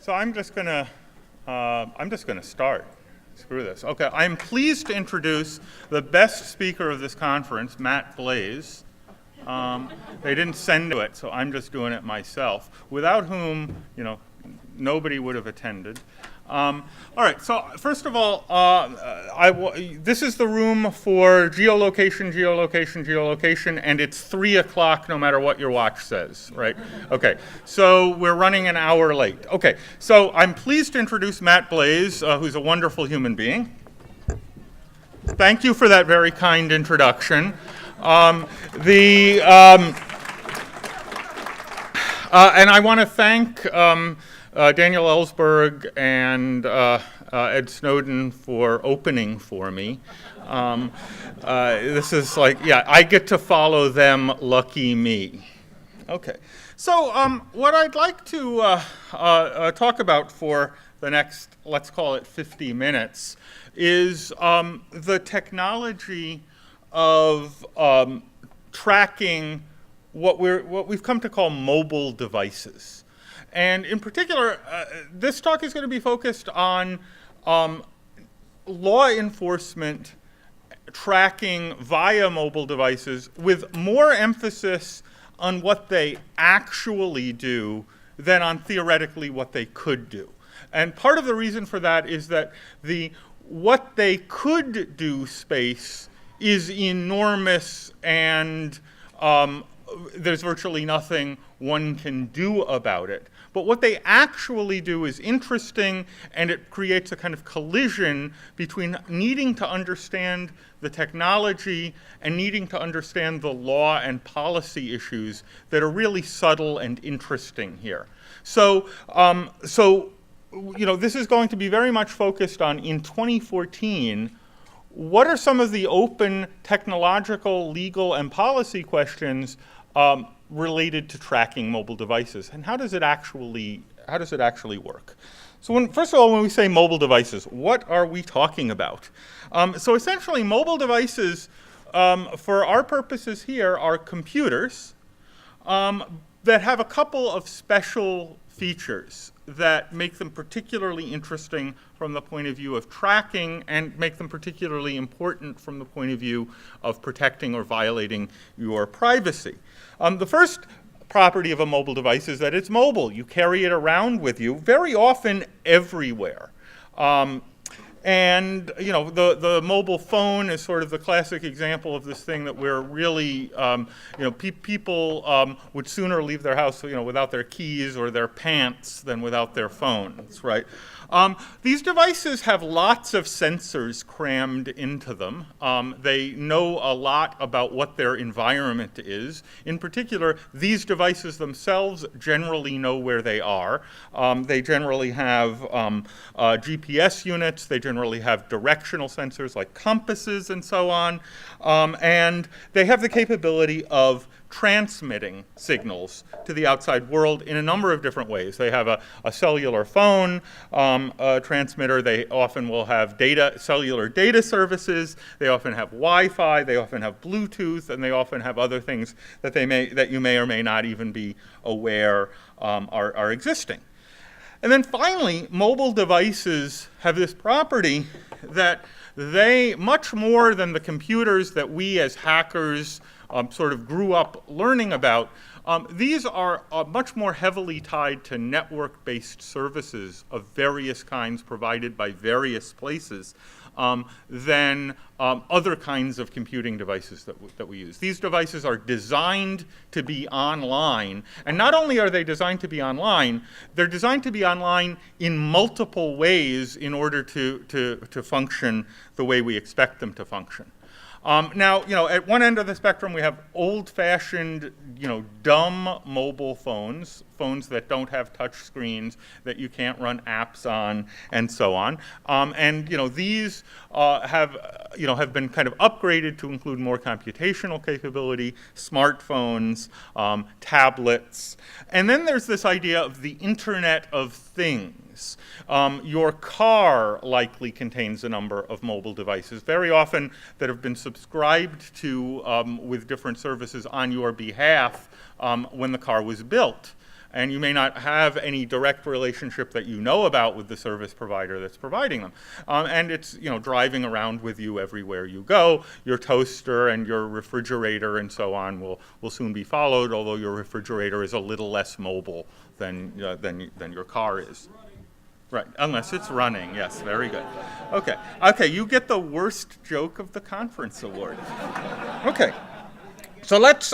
so I'm just gonna start. Screw this. Okay, I'm pleased to introduce the best speaker of this conference, Matt Blaze. They didn't send to it, so I'm just doing it myself, without whom, nobody would have attended. All right, so first of all, this is the room for geolocation, and it's 3 o'clock no matter what your watch says, right? Okay, so we're running an hour late. Okay, so I'm pleased to introduce Matt Blaze, who's a wonderful human being. Thank you for that very kind introduction. And I want to thank Daniel Ellsberg and Ed Snowden for opening for me. This is like, I get to follow them, lucky me. Okay, so what I'd like to talk about for the next, let's call it 50 minutes, is the technology of tracking what we've come to call mobile devices. And in particular, this talk is going to be focused on law enforcement tracking via mobile devices, with more emphasis on what they actually do than on theoretically what they could do. And part of the reason for that is that the what they could do space is enormous, and there's virtually nothing one can do about it. But what they actually do is interesting, and it creates a kind of collision between needing to understand the technology and needing to understand the law and policy issues that are really subtle and interesting here. So, this is going to be very much focused on, in 2014, what are some of the open technological, legal, and policy questions related to tracking mobile devices, and how does it actually work? So first of all, when we say mobile devices, what are we talking about? So essentially, mobile devices, for our purposes here, are computers that have a couple of special features that make them particularly interesting from the point of view of tracking, and make them particularly important from the point of view of protecting or violating your privacy. The first property of a mobile device is that it's mobile. You carry it around with you, very often everywhere. And the mobile phone is sort of the classic example of this thing that we're really, people would sooner leave their house, without their keys or their pants than without their phones, right? These devices have lots of sensors crammed into them. They know a lot about what their environment is. In particular, these devices themselves generally know where they are. They generally have GPS units. They generally have directional sensors like compasses and so on. And they have the capability of transmitting signals to the outside world in a number of different ways. They have a cellular phone transmitter. They often will have cellular data services. They often have Wi-Fi. They often have Bluetooth, and they often have other things that you may or may not even be aware are existing. And then finally, mobile devices have this property that they, much more than the computers that we as hackers sort of grew up learning about, these are much more heavily tied to network-based services of various kinds provided by various places than other kinds of computing devices that we use. These devices are designed to be online, and not only are they designed to be online, they're designed to be online in multiple ways in order to function the way we expect them to function. Now, at one end of the spectrum, we have old-fashioned, dumb mobile phones that don't have touch screens, that you can't run apps on, and so on. And these have been kind of upgraded to include more computational capability, smartphones, tablets, and then there's this idea of the Internet of Things. Your car likely contains a number of mobile devices, very often that have been subscribed to with different services on your behalf when the car was built. and you may not have any direct relationship that you know about with the service provider that's providing them. And it's, driving around with you everywhere you go. Your toaster and your refrigerator and so on will soon be followed, although your refrigerator is a little less mobile than your car is. Right, unless it's running. Yes, very good. Okay, you get the worst joke of the conference award. Okay, so let's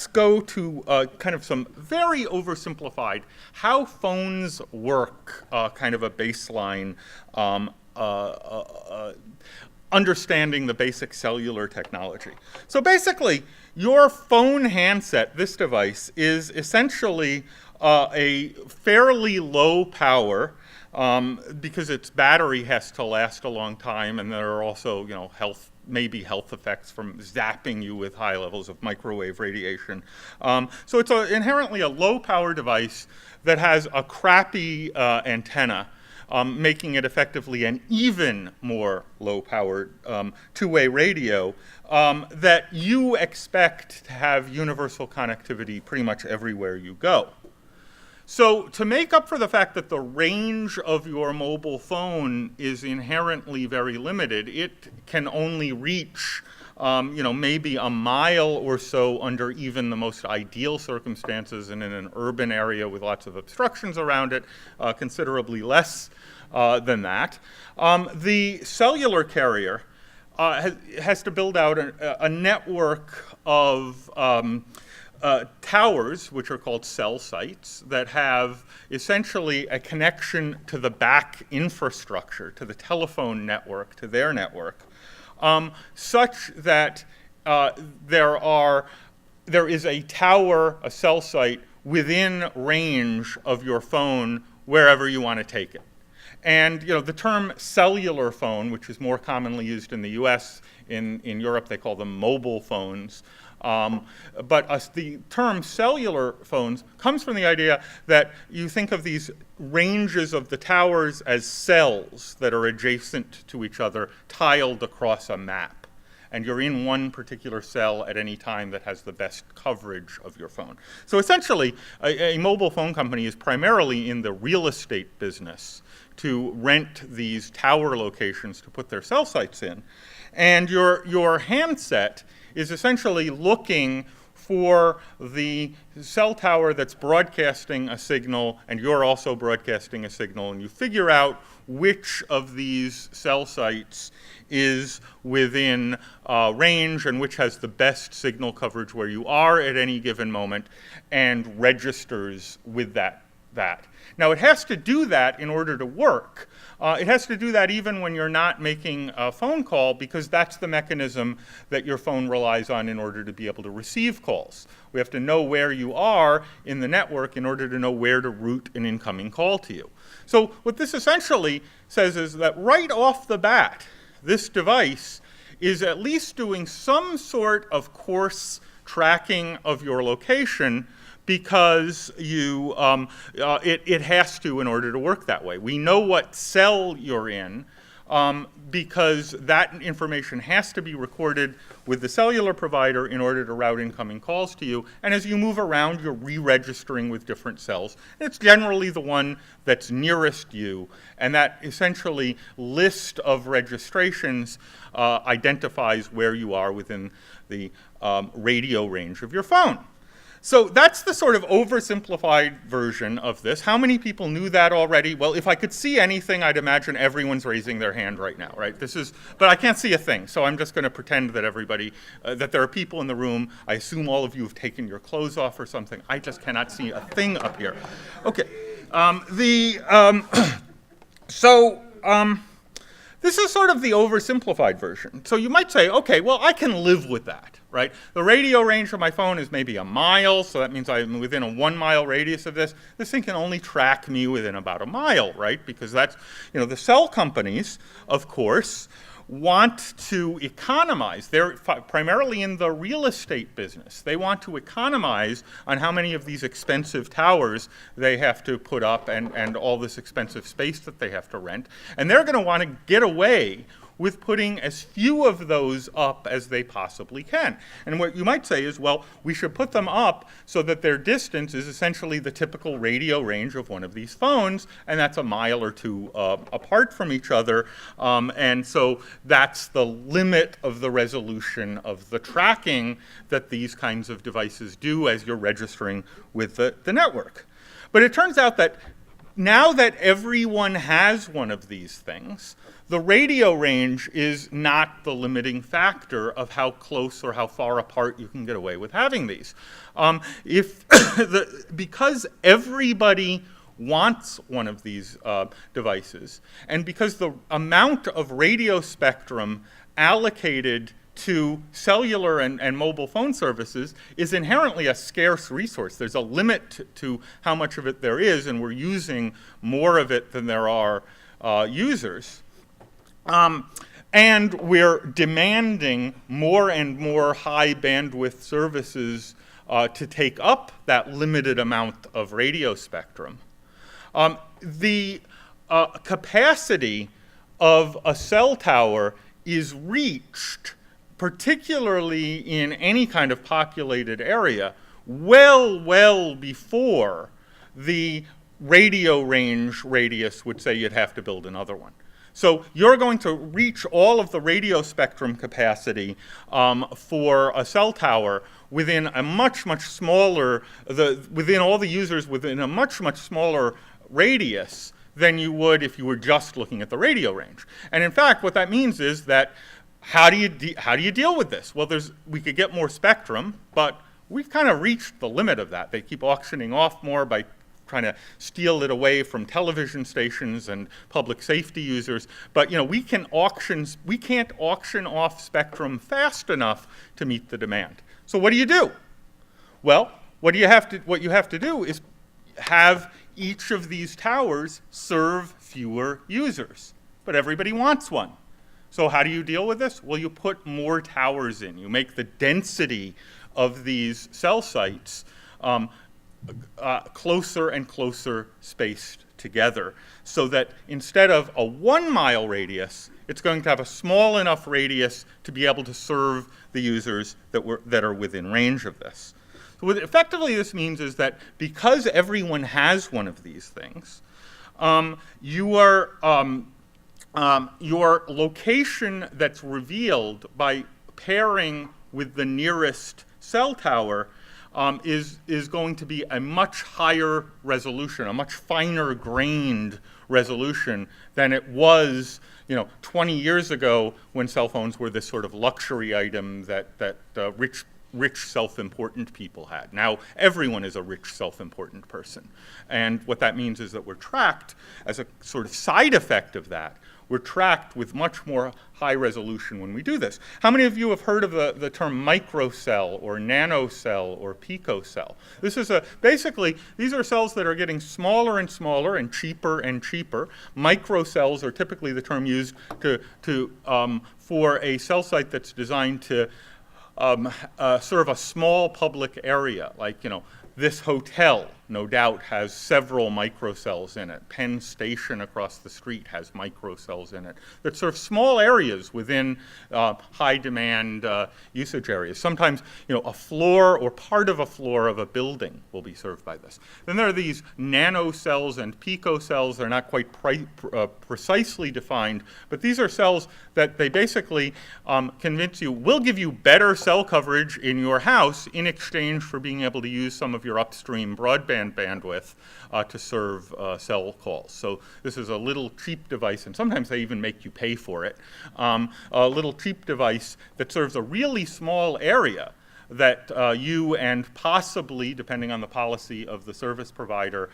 go to kind of some very oversimplified how phones work, kind of a baseline understanding the basic cellular technology. So basically, your phone handset, this device, is essentially a fairly low power, because its battery has to last a long time, and there are also, maybe health effects from zapping you with high levels of microwave radiation. So it's inherently a low-power device that has a crappy antenna, making it effectively an even more low-powered two-way radio that you expect to have universal connectivity pretty much everywhere you go. So to make up for the fact that the range of your mobile phone is inherently very limited, it can only reach maybe a mile or so under even the most ideal circumstances, and in an urban area with lots of obstructions around it, considerably less than that. The cellular carrier has to build out a network of towers, which are called cell sites, that have essentially a connection to the back infrastructure, to the telephone network, to their network, such that there is a tower, a cell site, within range of your phone wherever you want to take it. And the term cellular phone, which is more commonly used in the US, in Europe they call them mobile phones, but the term cellular phones comes from the idea that you think of these ranges of the towers as cells that are adjacent to each other, tiled across a map. And you're in one particular cell at any time that has the best coverage of your phone. So essentially, a mobile phone company is primarily in the real estate business to rent these tower locations to put their cell sites in. And your handset is essentially looking for the cell tower that's broadcasting a signal, and you're also broadcasting a signal, and you figure out which of these cell sites is within range and which has the best signal coverage where you are at any given moment, and registers with that. Now, it has to do that in order to work. It has to do that even when you're not making a phone call, because that's the mechanism that your phone relies on in order to be able to receive calls. We have to know where you are in the network in order to know where to route an incoming call to you. So what this essentially says is that right off the bat, this device is at least doing some sort of coarse tracking of your location, because it has to in order to work that way. We know what cell you're in because that information has to be recorded with the cellular provider in order to route incoming calls to you. And as you move around, you're re-registering with different cells. And it's generally the one that's nearest you. And that essentially list of registrations identifies where you are within the radio range of your phone. So that's the sort of oversimplified version of this. How many people knew that already? Well, if I could see anything, I'd imagine everyone's raising their hand right now, right? But I can't see a thing, so I'm just going to pretend that everybody, that there are people in the room. I assume all of you have taken your clothes off or something. I just cannot see a thing up here. Okay. This is sort of the oversimplified version. So you might say, okay, well, I can live with that, right? The radio range of my phone is maybe a mile, so that means I'm within a 1 mile radius of this. This thing can only track me within about a mile, right? Because that's, the cell companies, of course, want to economize. They're primarily in the real estate business. They want to economize on how many of these expensive towers they have to put up and all this expensive space that they have to rent. And they're going to want to get away with putting as few of those up as they possibly can. And what you might say is, well, we should put them up so that their distance is essentially the typical radio range of one of these phones, and that's a mile or two apart from each other. And so that's the limit of the resolution of the tracking that these kinds of devices do as you're registering with the network. But it turns out that now that everyone has one of these things, the radio range is not the limiting factor of how close or how far apart you can get away with having these. Because everybody wants one of these devices, and because the amount of radio spectrum allocated to cellular and mobile phone services is inherently a scarce resource. There's a limit to how much of it there is, and we're using more of it than there are users. And we're demanding more and more high bandwidth services to take up that limited amount of radio spectrum. The capacity of a cell tower is reached, particularly in any kind of populated area, well before the radio range radius would say you'd have to build another one. So you're going to reach all of the radio spectrum capacity for a cell tower within a much smaller, within all the users within a much smaller radius than you would if you were just looking at the radio range. And in fact, what that means is that how do you deal with this? Well, we could get more spectrum, but we've kind of reached the limit of that. They keep auctioning off more by trying to steal it away from television stations and public safety users. But we can't auction off spectrum fast enough to meet the demand. So what do you do? Well, what you have to do is have each of these towers serve fewer users. But everybody wants one. So how do you deal with this? Well, you put more towers in. You make the density of these cell sites closer and closer spaced together, so that instead of a 1 mile radius, it's going to have a small enough radius to be able to serve the users that are within range of this. So what effectively this means is that because everyone has one of these things, your location that's revealed by pairing with the nearest cell tower is going to be a much higher resolution, a much finer grained resolution than it was 20 years ago when cell phones were this sort of luxury item that rich self-important people had. Now everyone is a rich self-important person. And what that means is that we're tracked as a sort of side effect of that. We're tracked with much more high resolution when we do this. How many of you have heard of the term microcell or nanocell or picocell? This is basically, these are cells that are getting smaller and smaller and cheaper and cheaper. Microcells are typically the term used for a cell site that's designed to serve a small public area, like this hotel, no doubt, has several microcells in it. Penn Station across the street has microcells in it that serve small areas within high-demand usage areas. Sometimes, a floor or part of a floor of a building will be served by this. Then there are these nanocells and picocells. They're not quite precisely defined, but these are cells that they basically convince you will give you better cell coverage in your house in exchange for being able to use some of your upstream broadband bandwidth to serve cell calls. So this is a little cheap device, and sometimes they even make you pay for it. A little cheap device that serves a really small area that you and possibly, depending on the policy of the service provider,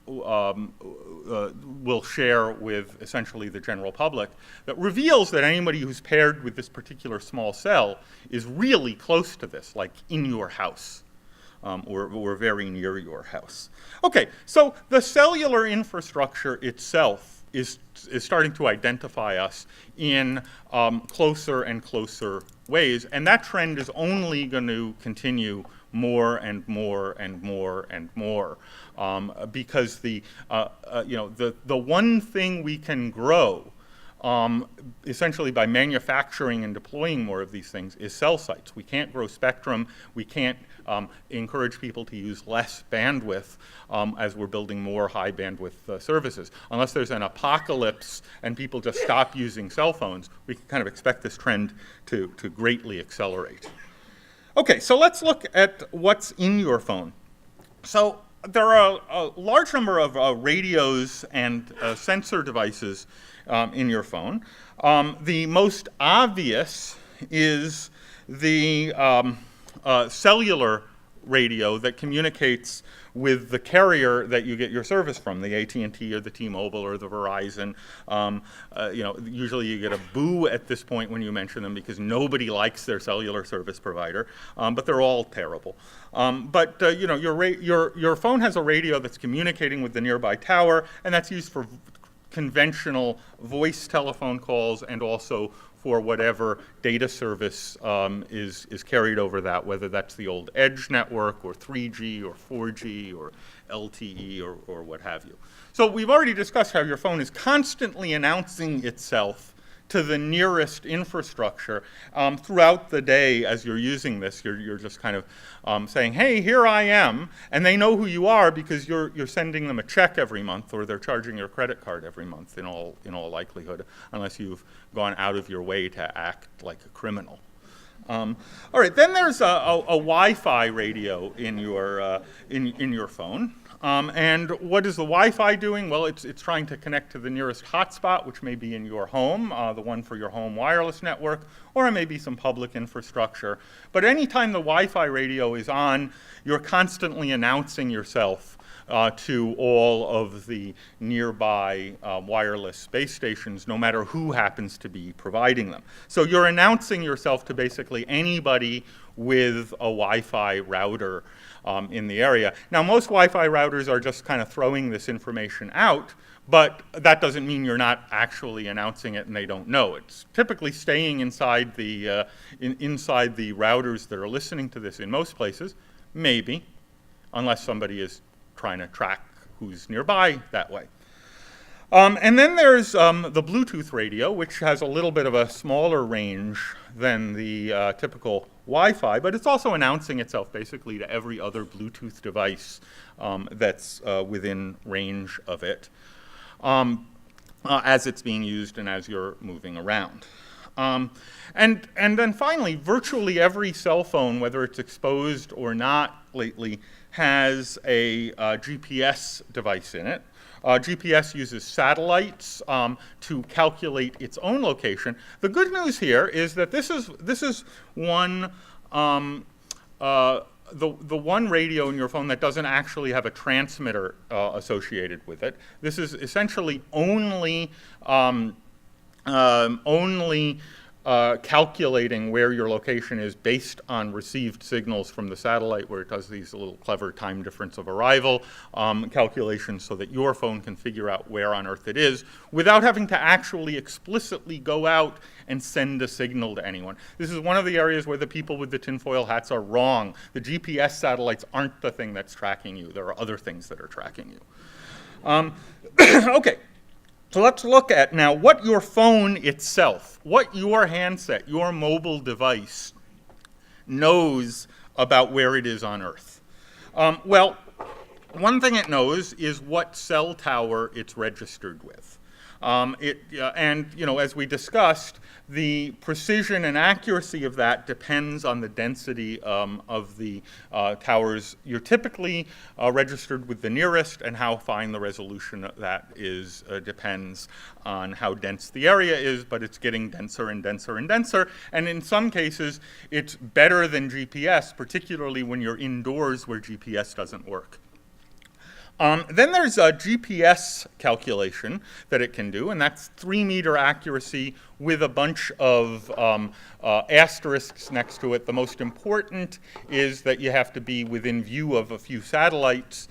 will share with essentially the general public, that reveals that anybody who's paired with this particular small cell is really close to this, like in your house. Or very near your house. Okay, so the cellular infrastructure itself is starting to identify us in closer and closer ways, and that trend is only going to continue more and more and more and more, because the one thing we can grow essentially by manufacturing and deploying more of these things, is cell sites. We can't grow spectrum. We can't encourage people to use less bandwidth as we're building more high bandwidth services. Unless there's an apocalypse and people just stop using cell phones, we can kind of expect this trend to greatly accelerate. Okay, so let's look at what's in your phone. So there are a large number of radios and sensor devices in your phone. The most obvious is the cellular radio that communicates with the carrier that you get your service from, the AT&T or the T-Mobile or the Verizon. Usually you get a boo at this point when you mention them because nobody likes their cellular service provider, but they're all terrible. Your phone has a radio that's communicating with the nearby tower, and that's used for conventional voice telephone calls and also for whatever data service is carried over that, whether that's the old edge network or 3G or 4G or LTE or what have you. So we've already discussed how your phone is constantly announcing itself to the nearest infrastructure throughout the day as you're using this. You're just kind of saying, hey, here I am, and they know who you are because you're sending them a check every month or they're charging your credit card every month in all likelihood, unless you've gone out of your way to act like a criminal. All right, then there's a Wi-Fi radio in your phone. And what is the Wi-Fi doing? Well, it's trying to connect to the nearest hotspot, which may be in your home, the one for your home wireless network, or it may be some public infrastructure. But anytime the Wi-Fi radio is on, you're constantly announcing yourself to all of the nearby wireless base stations, no matter who happens to be providing them. So you're announcing yourself to basically anybody with a Wi-Fi router in the area. Now, most Wi-Fi routers are just kind of throwing this information out, but that doesn't mean you're not actually announcing it and they don't know. It's typically staying inside the routers that are listening to this in most places, maybe, unless somebody is trying to track who's nearby that way. And then there's the Bluetooth radio, which has a little bit of a smaller range than the typical Wi-Fi, but it's also announcing itself basically to every other Bluetooth device that's within range of it as it's being used and as you're moving around. And then finally, virtually every cell phone, whether it's exposed or not lately, has a GPS device in it. GPS uses satellites to calculate its own location. The good news here is that this is one the one radio in your phone that doesn't actually have a transmitter associated with it. This is essentially only calculating where your location is based on received signals from the satellite, where it does these little clever time difference of arrival calculations so that your phone can figure out where on Earth it is without having to actually explicitly go out and send a signal to anyone. This is one of the areas where the people with the tinfoil hats are wrong. The GPS satellites aren't the thing that's tracking you. There are other things that are tracking you. Okay. So let's look at now what your phone itself, what your handset, your mobile device knows about where it is on Earth. Well, one thing it knows is what cell tower it's registered with. As we discussed, the precision and accuracy of that depends on the density of the towers. You're typically registered with the nearest, and how fine the resolution of that is depends on how dense the area is, but it's getting denser and denser and denser. And in some cases, it's better than GPS, particularly when you're indoors where GPS doesn't work. Then there's a GPS calculation that it can do, and that's 3-meter accuracy with a bunch of asterisks next to it. The most important is that you have to be within view of a few satellites,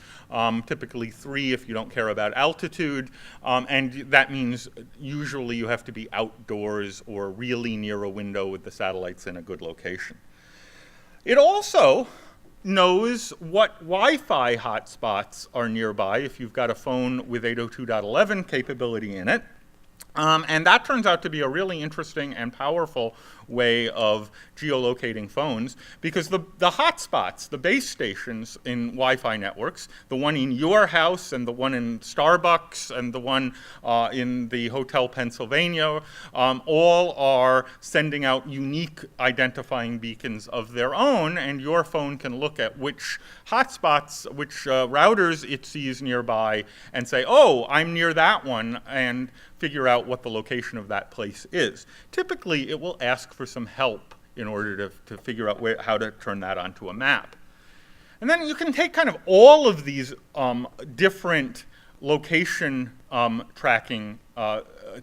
typically 3 if you don't care about altitude, and that means usually you have to be outdoors or really near a window with the satellites in a good location. It also knows what Wi-Fi hotspots are nearby if you've got a phone with 802.11 capability in it. And that turns out to be a really interesting and powerful way of geolocating phones, because the hotspots, the base stations in Wi-Fi networks, the one in your house and the one in Starbucks and the one in the Hotel Pennsylvania, all are sending out unique identifying beacons of their own, and your phone can look at which hotspots, which routers it sees nearby, and say, oh, I'm near that one, and figure out what the location of that place is. Typically, it will ask for some help in order to figure out how to turn that onto a map. And then you can take kind of all of these different location tracking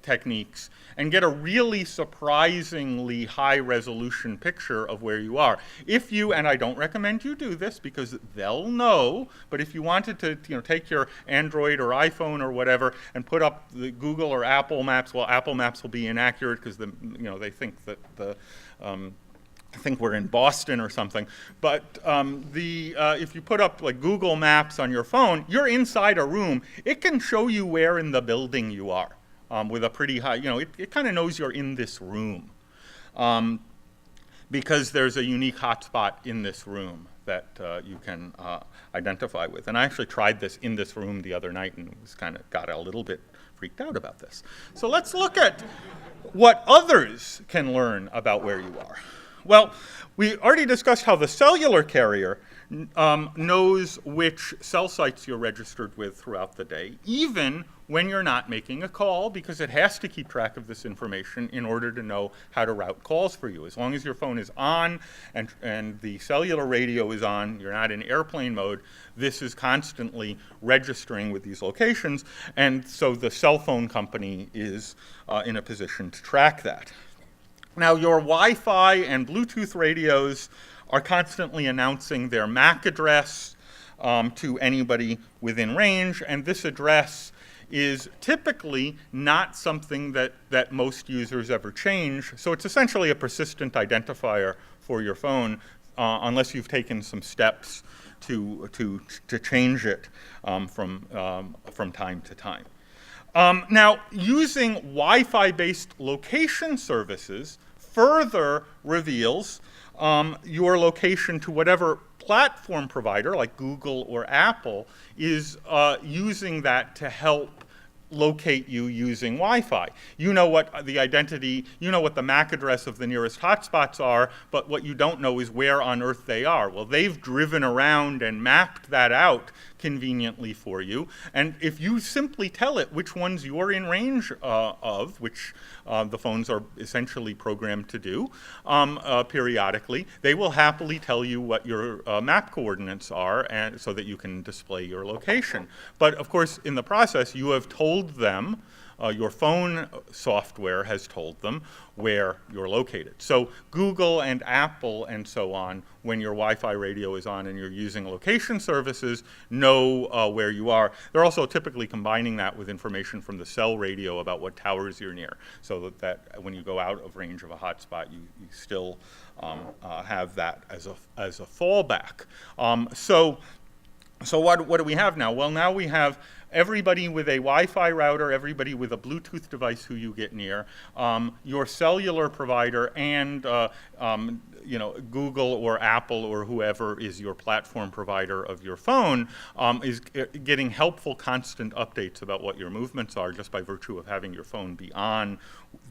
techniques and get a really surprisingly high-resolution picture of where you are. If you, and I don't recommend you do this because they'll know, but if you wanted to take your Android or iPhone or whatever and put up the Google or Apple Maps, well, Apple Maps will be inaccurate because they think that I think we're in Boston or something, but if you put up like Google Maps on your phone, you're inside a room. It can show you where in the building you are with a pretty high, it kind of knows you're in this room because there's a unique hotspot in this room that you can identify with. And I actually tried this in this room the other night and got a little bit freaked out about this. So let's look at what others can learn about where you are. Well, we already discussed how the cellular carrier knows which cell sites you're registered with throughout the day, even when you're not making a call, because it has to keep track of this information in order to know how to route calls for you. As long as your phone is on and the cellular radio is on, you're not in airplane mode, this is constantly registering with these locations, and so the cell phone company is in a position to track that. Now, your Wi-Fi and Bluetooth radios are constantly announcing their MAC address to anybody within range, and this address is typically not something that most users ever change. So it's essentially a persistent identifier for your phone unless you've taken some steps to change it from time to time. Now, using Wi-Fi-based location services further reveals your location to whatever platform provider, like Google or Apple, is using that to help locate you using Wi-Fi. You know what the identity, you know what the MAC address of the nearest hotspots are, but what you don't know is where on earth they are. Well, they've driven around and mapped that out conveniently for you, and if you simply tell it which ones you're in range of, which the phones are essentially programmed to do periodically, they will happily tell you what your map coordinates are, and so that you can display your location. But of course, in the process, you have told them, your phone software has told them where you're located. So Google and Apple and so on, when your Wi-Fi radio is on and you're using location services, know where you are. They're also typically combining that with information from the cell radio about what towers you're near, so that when you go out of range of a hotspot, you still have that as a fallback. So what do we have now? Well, now we have everybody with a Wi-Fi router, everybody with a Bluetooth device who you get near, your cellular provider, and Google or Apple or whoever is your platform provider of your phone is getting helpful constant updates about what your movements are just by virtue of having your phone be on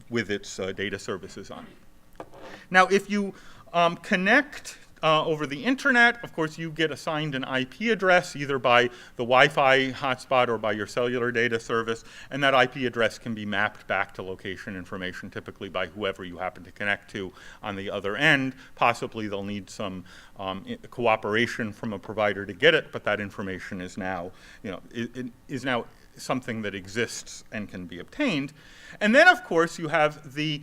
with its data services on. Now, if you connect over the internet, of course, you get assigned an IP address either by the Wi-Fi hotspot or by your cellular data service, and that IP address can be mapped back to location information, typically by whoever you happen to connect to on the other end. Possibly they'll need some cooperation from a provider to get it, but that information is now, is now something that exists and can be obtained. And then, of course, you have the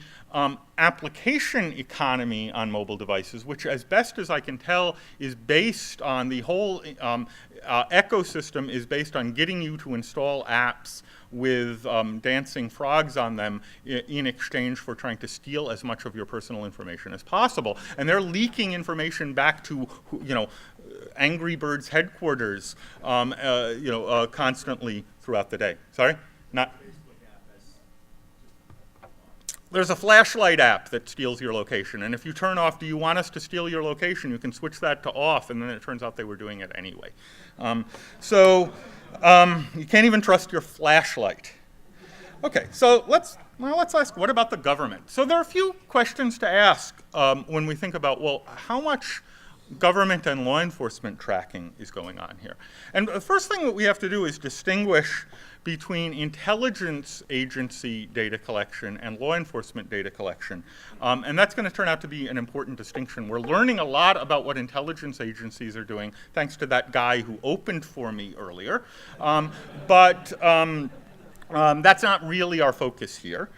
application economy on mobile devices, which, as best as I can tell, is based on the whole ecosystem is based on getting you to install apps with dancing frogs on them in exchange for trying to steal as much of your personal information as possible. And they're leaking information back to, Angry Birds headquarters, constantly throughout the day. Sorry? Not. there's a flashlight app that steals your location. And if you turn off, do you want us to steal your location? You can switch that to off, and then it turns out they were doing it anyway. So you can't even trust your flashlight. Okay, so let's ask, what about the government? So there are a few questions to ask when we think about, well, how much government and law enforcement tracking is going on here? And the first thing that we have to do is distinguish between intelligence agency data collection and law enforcement data collection. And that's going to turn out to be an important distinction. We're learning a lot about what intelligence agencies are doing, thanks to that guy who opened for me earlier. But that's not really our focus here.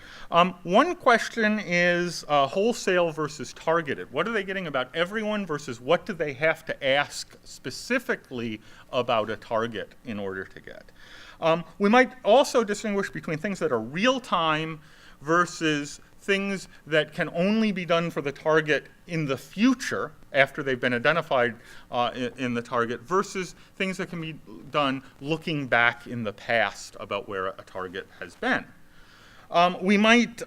One question is wholesale versus targeted. What are they getting about everyone versus what do they have to ask specifically about a target in order to get? We might also distinguish between things that are real-time versus things that can only be done for the target in the future after they've been identified in the target versus things that can be done looking back in the past about where a target has been. We might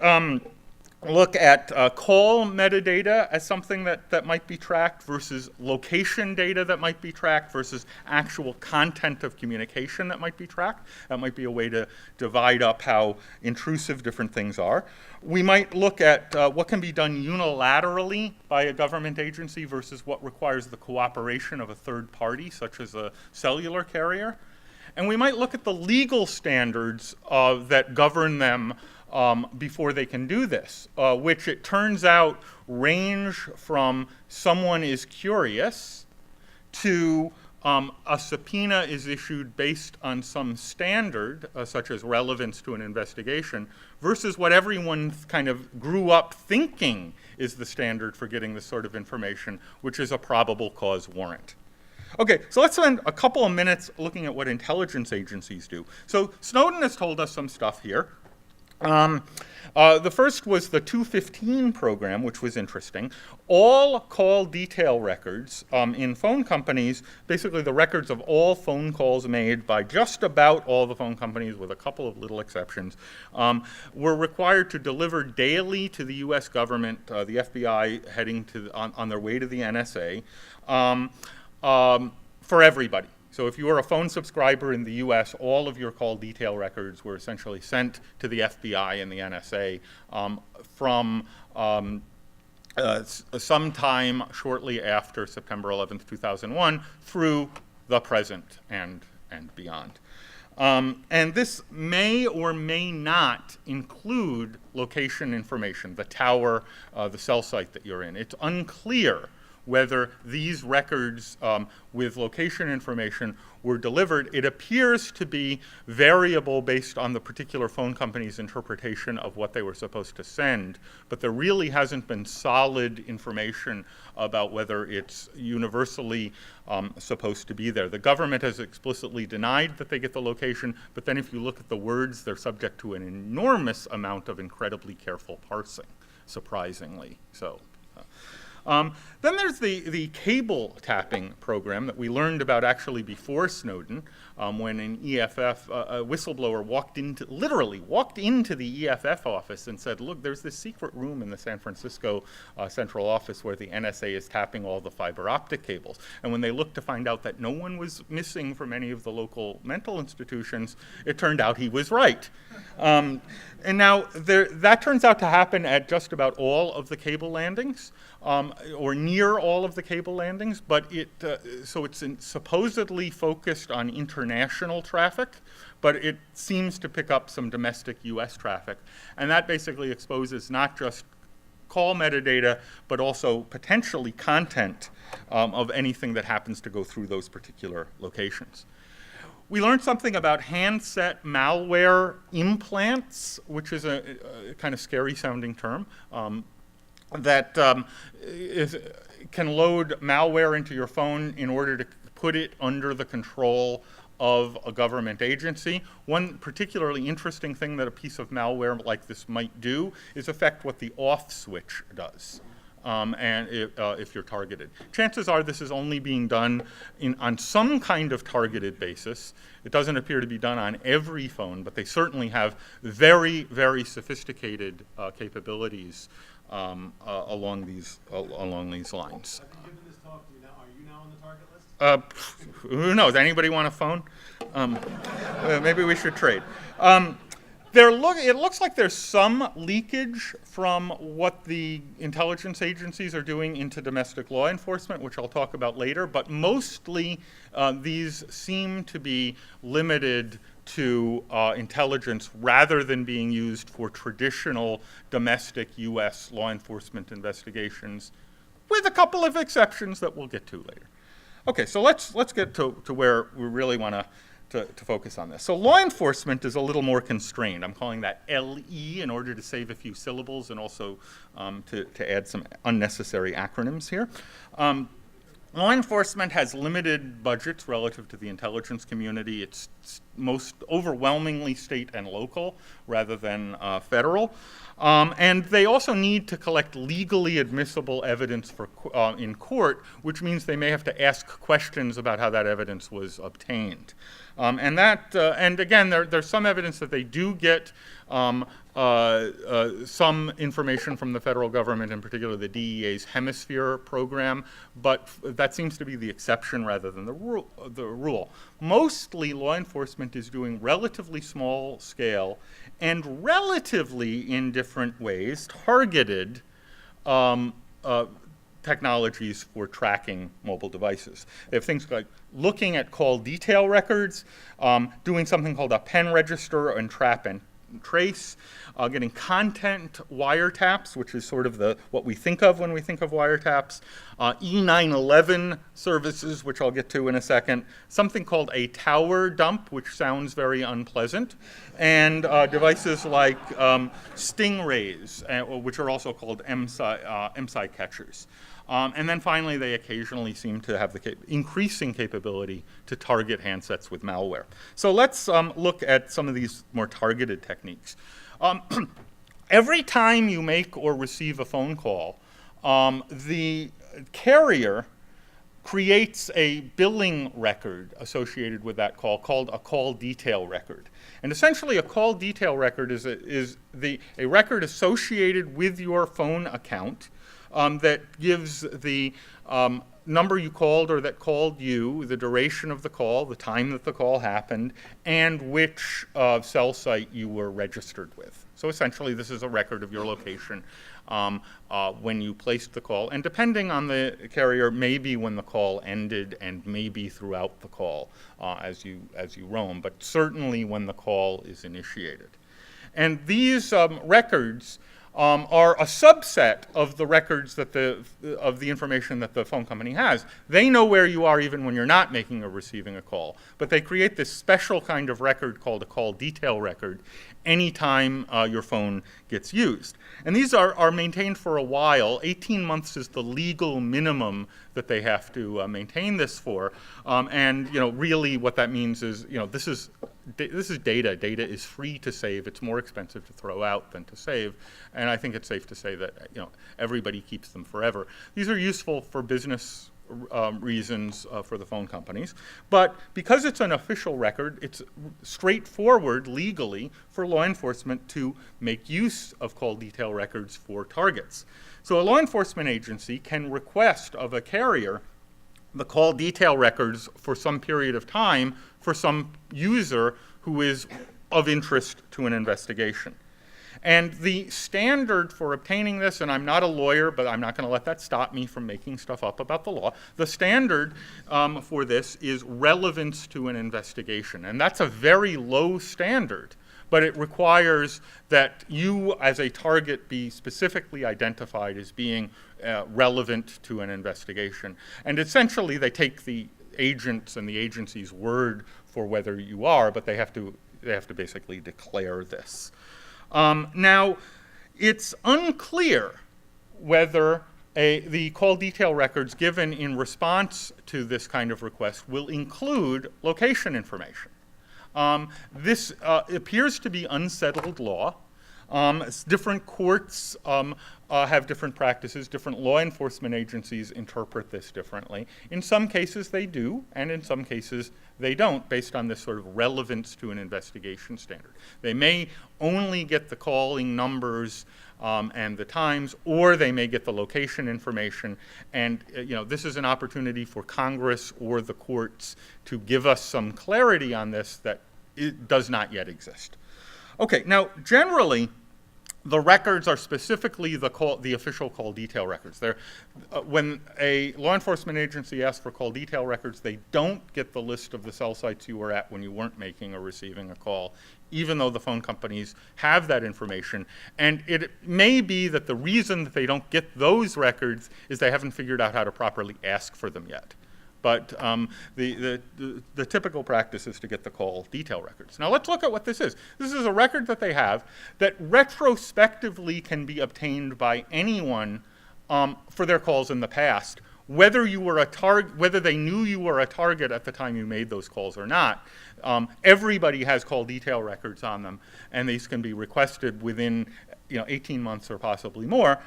look at call metadata as something that might be tracked versus location data that might be tracked versus actual content of communication that might be tracked. That might be a way to divide up how intrusive different things are. We might look at what can be done unilaterally by a government agency versus what requires the cooperation of a third party, such as a cellular carrier. And we might look at the legal standards that govern them before they can do this, which it turns out range from someone is curious to a subpoena is issued based on some standard, such as relevance to an investigation, versus what everyone kind of grew up thinking is the standard for getting this sort of information, which is a probable cause warrant. Okay, so let's spend a couple of minutes looking at what intelligence agencies do. So Snowden has told us some stuff here. The first was the 215 program, which was interesting. All call detail records in phone companies, basically the records of all phone calls made by just about all the phone companies with a couple of little exceptions, were required to deliver daily to the US government, the FBI heading on their way to the NSA, for everybody. So if you were a phone subscriber in the US, all of your call detail records were essentially sent to the FBI and the NSA from sometime shortly after September 11th, 2001 through the present and beyond. And this may or may not include location information, the tower, the cell site that you're in. It's unclear whether these records with location information were delivered. It appears to be variable based on the particular phone company's interpretation of what they were supposed to send, but there really hasn't been solid information about whether it's universally supposed to be there. The government has explicitly denied that they get the location, but then if you look at the words, they're subject to an enormous amount of incredibly careful parsing, surprisingly so. Then there's the cable tapping program that we learned about actually before Snowden, when an EFF, a whistleblower literally walked into the EFF office and said, look, there's this secret room in the San Francisco central office where the NSA is tapping all the fiber optic cables. And when they looked to find out that no one was missing from any of the local mental institutions, it turned out he was right. And now that turns out to happen at just about all of the cable landings, or near all of the cable landings, but so it's supposedly focused on international traffic, but it seems to pick up some domestic US traffic. And that basically exposes not just call metadata, but also potentially content of anything that happens to go through those particular locations. We learned something about handset malware implants, which is a kind of scary sounding term, that can load malware into your phone in order to put it under the control of a government agency. One particularly interesting thing that a piece of malware like this might do is affect what the off switch does. and if you're targeted. Chances are this is only being done on some kind of targeted basis. It doesn't appear to be done on every phone, but they certainly have very, very sophisticated capabilities along these lines. After giving this talk, are you now on the target list? Who knows? Anybody want a phone? Maybe we should trade. It looks like there's some leakage from what the intelligence agencies are doing into domestic law enforcement, which I'll talk about later, but mostly these seem to be limited to intelligence rather than being used for traditional domestic U.S. law enforcement investigations, with a couple of exceptions that we'll get to later. Okay, so let's get to where we really want to focus on this. So law enforcement is a little more constrained. I'm calling that LE in order to save a few syllables and also to add some unnecessary acronyms here. Law enforcement has limited budgets relative to the intelligence community. It's most overwhelmingly state and local rather than federal. And they also need to collect legally admissible evidence in court, which means they may have to ask questions about how that evidence was obtained. And again, there's some evidence that they do get some information from the federal government, in particular the DEA's Hemisphere program, but that seems to be the exception rather than the rule. Mostly law enforcement is doing relatively small scale and relatively in different ways targeted technologies for tracking mobile devices. They have things like looking at call detail records, doing something called a pen register and trap and trace, getting content wiretaps, which is sort of what we think of when we think of wiretaps, E911 services, which I'll get to in a second, something called a tower dump, which sounds very unpleasant, and devices like stingrays, which are also called IMSI catchers. And then finally, they occasionally seem to have the increasing capability to target handsets with malware. So let's look at some of these more targeted techniques. Every time you make or receive a phone call, the carrier creates a billing record associated with that call called a call detail record. And essentially, a call detail record is a record associated with your phone account that gives the number you called or that called you, the duration of the call, the time that the call happened, and which cell site you were registered with. So essentially, this is a record of your location when you placed the call, and depending on the carrier, maybe when the call ended and maybe throughout the call as you roam, but certainly when the call is initiated. And these records are a subset of the records that of the information that the phone company has. They know where you are even when you're not making or receiving a call, but they create this special kind of record called a call detail record anytime your phone gets used. And these are maintained for a while. 18 months is the legal minimum that they have to maintain this for. And really what that means is, this is data. Data is free to save. It's more expensive to throw out than to save. And I think it's safe to say that everybody keeps them forever. These are useful for business reasons for the phone companies. But because it's an official record, it's straightforward legally for law enforcement to make use of call detail records for targets. So a law enforcement agency can request of a carrier the call detail records for some period of time for some user who is of interest to an investigation. And the standard for obtaining this, and I'm not a lawyer, but I'm not going to let that stop me from making stuff up about the law. The standard for this is relevance to an investigation. And that's a very low standard, but it requires that you as a target be specifically identified as being relevant to an investigation. And essentially, they take the agents and the agency's word for whether you are, but they have to basically declare this. Now, it's unclear whether the call detail records given in response to this kind of request will include location information. This appears to be unsettled law. Different courts have different practices. Different law enforcement agencies interpret this differently. In some cases they do, and in some cases they don't, based on this sort of relevance to an investigation standard. They may only get the calling numbers and the times, or they may get the location information. And this is an opportunity for Congress or the courts to give us some clarity on this that it does not yet exist. Okay, now generally, the records are specifically the official call detail records. When a law enforcement agency asks for call detail records, they don't get the list of the cell sites you were at when you weren't making or receiving a call, even though the phone companies have that information. And it may be that the reason that they don't get those records is they haven't figured out how to properly ask for them yet. But the typical practice is to get the call detail records. Now let's look at what this is. This is a record that they have that retrospectively can be obtained by anyone for their calls in the past, whether you were whether they knew you were a target at the time you made those calls or not. Everybody has call detail records on them, and these can be requested within 18 months or possibly more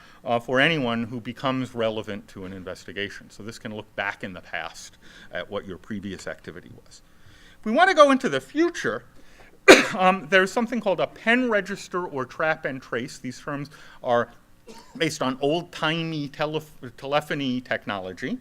for anyone who becomes relevant to an investigation. So this can look back in the past at what your previous activity was. If we want to go into the future, there's something called a pen register or trap and trace. These terms are based on old-timey telephony technology.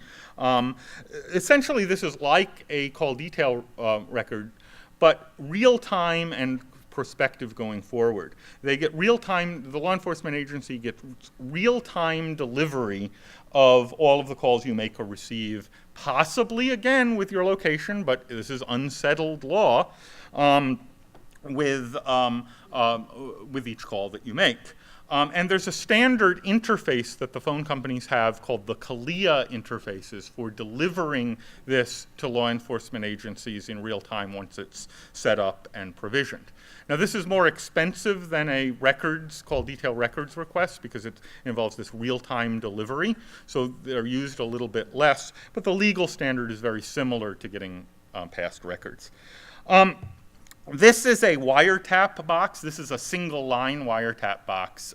Essentially, this is like a call detail record, but real-time and perspective going forward. They get real-time, the law enforcement agency gets real-time delivery of all of the calls you make or receive, possibly again with your location, but this is unsettled law, with each call that you make. And there's a standard interface that the phone companies have called the CALIA interfaces for delivering this to law enforcement agencies in real time once it's set up and provisioned. Now this is more expensive than a call detail records request because it involves this real-time delivery, so they're used a little bit less, but the legal standard is very similar to getting past records. This is a wiretap box. This is a single-line wiretap box,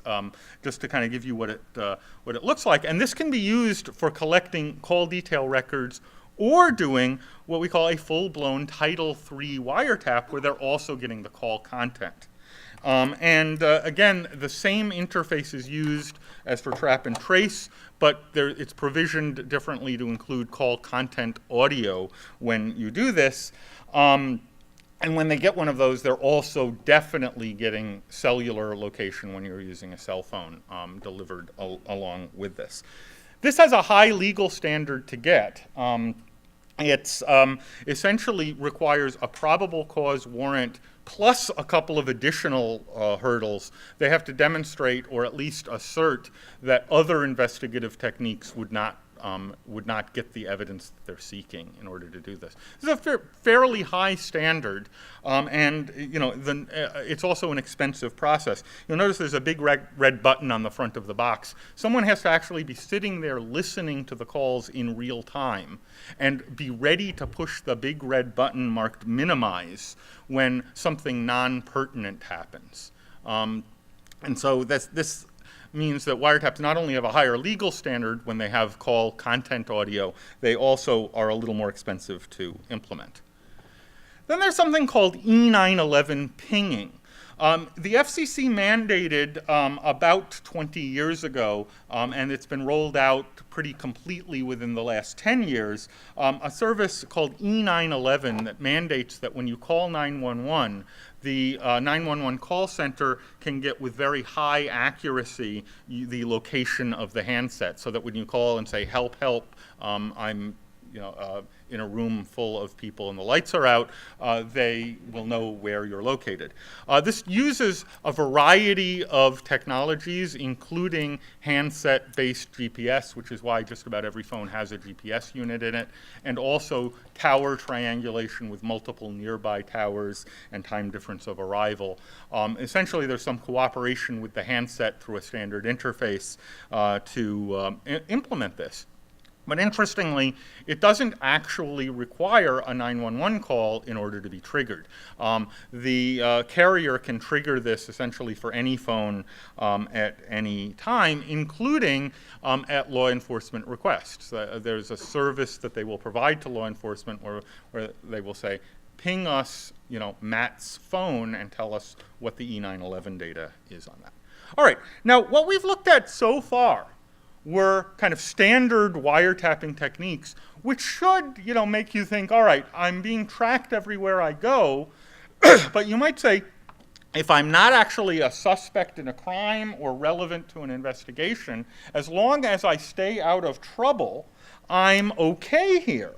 just to kind of give you what it looks like. And this can be used for collecting call detail records or doing what we call a full-blown Title III wiretap, where they're also getting the call content. Again, the same interface is used as for trap and trace, but it's provisioned differently to include call content audio when you do this. And when they get one of those, they're also definitely getting cellular location when you're using a cell phone delivered along with this. This has a high legal standard to get. It essentially requires a probable cause warrant plus a couple of additional hurdles. They have to demonstrate or at least assert that other investigative techniques would not get the evidence that they're seeking in order to do this. This is a fairly high standard, and it's also an expensive process. You'll notice there's a big red button on the front of the box. Someone has to actually be sitting there listening to the calls in real time and be ready to push the big red button marked minimize when something non-pertinent happens. And so this means that wiretaps not only have a higher legal standard when they have call content audio, they also are a little more expensive to implement. Then there's something called E911 pinging. The FCC mandated about 20 years ago, and it's been rolled out pretty completely within the last 10 years, a service called E911 that mandates that when you call 911, the 911 call center can get with very high accuracy the location of the handset, so that when you call and say, help, help, I'm in a room full of people and the lights are out, they will know where you're located. This uses a variety of technologies, including handset-based GPS, which is why just about every phone has a GPS unit in it, and also tower triangulation with multiple nearby towers and time difference of arrival. Essentially, there's some cooperation with the handset through a standard interface to implement this. But interestingly, it doesn't actually require a 911 call in order to be triggered. The carrier can trigger this essentially for any phone at any time, including at law enforcement requests. There's a service that they will provide to law enforcement where they will say, ping us, Matt's phone and tell us what the E911 data is on that. All right, now what we've looked at so far were kind of standard wiretapping techniques, which should, make you think, all right, I'm being tracked everywhere I go, but you might say, if I'm not actually a suspect in a crime or relevant to an investigation, as long as I stay out of trouble, I'm okay here.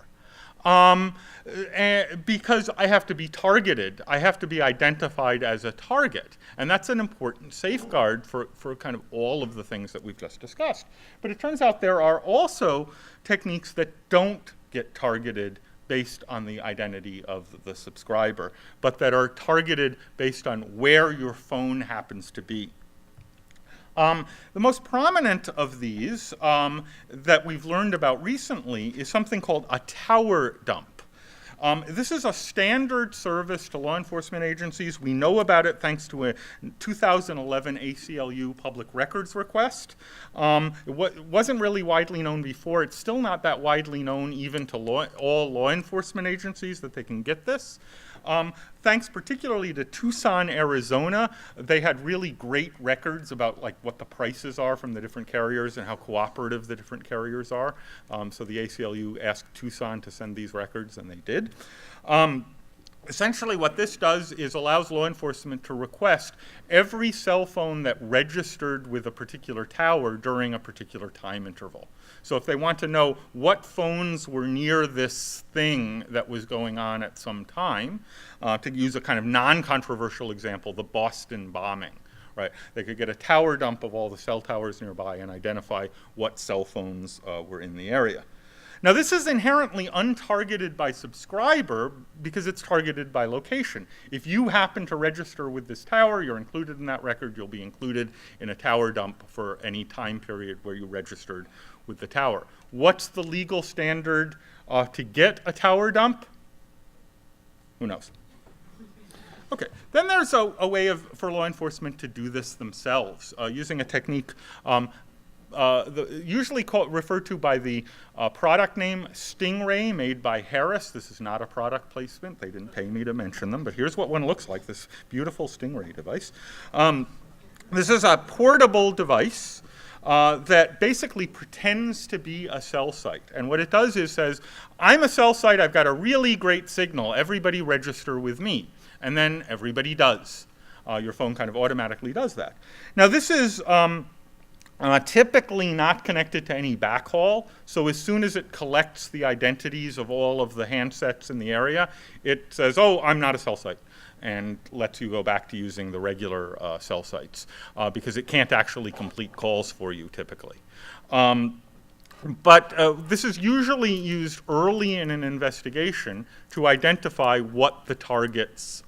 Because I have to be targeted. I have to be identified as a target. And that's an important safeguard for kind of all of the things that we've just discussed. But it turns out there are also techniques that don't get targeted based on the identity of the subscriber, but that are targeted based on where your phone happens to be. The most prominent of these that we've learned about recently is something called a tower dump. This is a standard service to law enforcement agencies. We know about it thanks to a 2011 ACLU public records request. It wasn't really widely known before. It's still not that widely known even to all law enforcement agencies that they can get this. Thanks particularly to Tucson, Arizona, they had really great records about what the prices are from the different carriers and how cooperative the different carriers are. So the ACLU asked Tucson to send these records, and they did. Essentially what this does is allows law enforcement to request every cell phone that registered with a particular tower during a particular time interval. So if they want to know what phones were near this thing that was going on at some time, to use a kind of non-controversial example, the Boston bombing, right? They could get a tower dump of all the cell towers nearby and identify what cell phones were in the area. Now this is inherently untargeted by subscriber because it's targeted by location. If you happen to register with this tower, you're included in that record, you'll be included in a tower dump for any time period where you registered with the tower. What's the legal standard to get a tower dump? Who knows? Okay, then there's a way for law enforcement to do this themselves using a technique usually referred to by the product name Stingray, made by Harris. This is not a product placement. They didn't pay me to mention them, but here's what one looks like, this beautiful Stingray device. This is a portable device that basically pretends to be a cell site. And what it does is says, I'm a cell site, I've got a really great signal, everybody register with me. And then everybody does. Your phone kind of automatically does that. Now this is typically not connected to any backhaul, so as soon as it collects the identities of all of the handsets in the area, it says, oh, I'm not a cell site, and lets you go back to using the regular cell sites, because it can't actually complete calls for you typically. But this is usually used early in an investigation to identify what the target's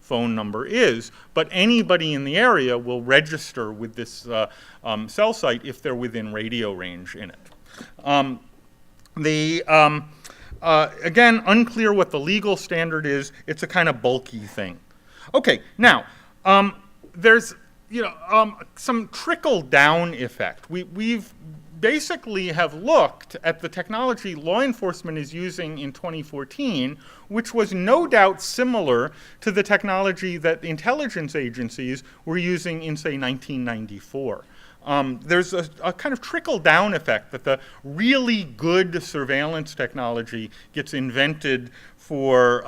phone number is, but anybody in the area will register with this cell site if they're within radio range in it. Again, unclear what the legal standard is. It's a kind of bulky thing. Okay, now, there's some trickle-down effect. We've basically have looked at the technology law enforcement is using in 2014, which was no doubt similar to the technology that the intelligence agencies were using in, say, 1994. There's a kind of trickle-down effect that the really good surveillance technology gets invented for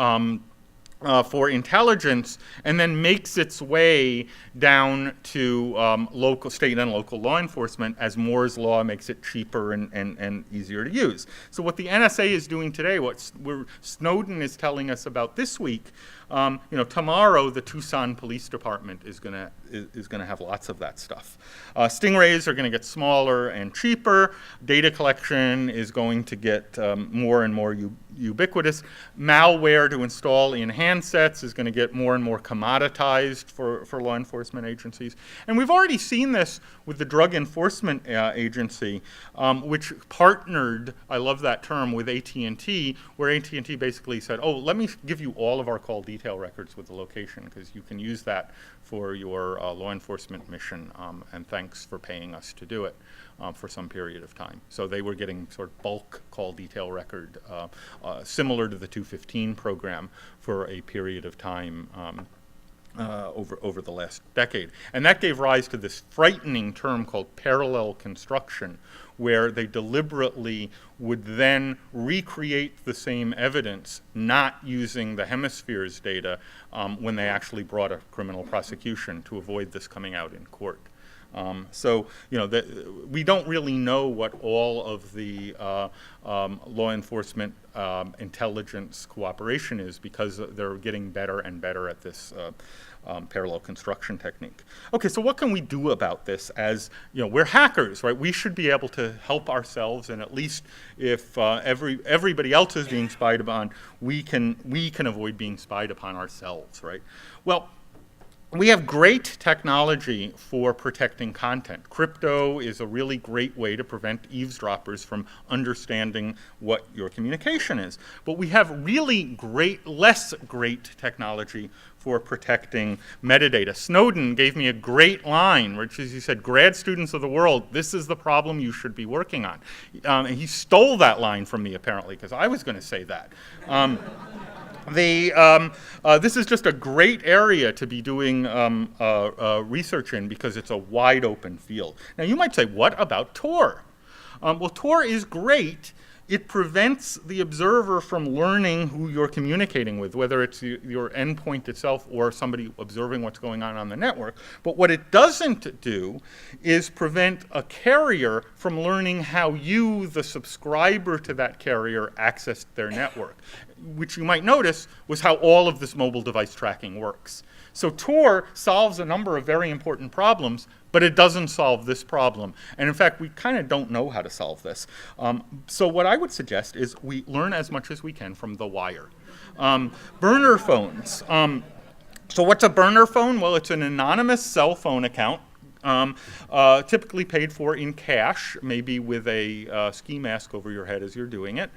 intelligence and then makes its way down to local, state and local law enforcement as Moore's law makes it cheaper and easier to use. So what the NSA is doing today, what Snowden is telling us about this week, Tomorrow the Tucson Police Department is going to have lots of that stuff. Stingrays are going to get smaller and cheaper. Data collection is going to get more and more ubiquitous. Malware to install in handsets is going to get more and more commoditized for law enforcement agencies. And we've already seen this with the Drug Enforcement Agency, which partnered, I love that term, with AT&T, where AT&T basically said, oh, let me give you all of our call detail records with the location, because you can use that for your law enforcement mission, and thanks for paying us to do it for some period of time. So they were getting sort of bulk call detail record, similar to the 215 program for a period of time over the last decade. And that gave rise to this frightening term called parallel construction, where they deliberately would then recreate the same evidence, not using the hemispheres data when they actually brought a criminal prosecution, to avoid this coming out in court. So, we don't really know what all of the law enforcement intelligence cooperation is, because they're getting better and better at this parallel construction technique. Okay, so what can we do about this? As we're hackers, right? We should be able to help ourselves, and at least if everybody else is being spied upon, we can avoid being spied upon ourselves, right? Well, we have great technology for protecting content. Crypto is a really great way to prevent eavesdroppers from understanding what your communication is. But we have really less great technology for protecting metadata. Snowden gave me a great line, which is, he said, grad students of the world, this is the problem you should be working on. And he stole that line from me, apparently, because I was going to say that. This is just a great area to be doing research in, because it's a wide open field. Now you might say, what about Tor? Well, Tor is great. It prevents the observer from learning who you're communicating with, whether it's your endpoint itself or somebody observing what's going on the network. But what it doesn't do is prevent a carrier from learning how you, the subscriber to that carrier, accessed their network, which you might notice was how all of this mobile device tracking works. So Tor solves a number of very important problems, but it doesn't solve this problem. And in fact, we kind of don't know how to solve this. So what I would suggest is we learn as much as we can from The Wire. Burner phones. So what's a burner phone? Well, it's an anonymous cell phone account, typically paid for in cash, maybe with a ski mask over your head as you're doing it.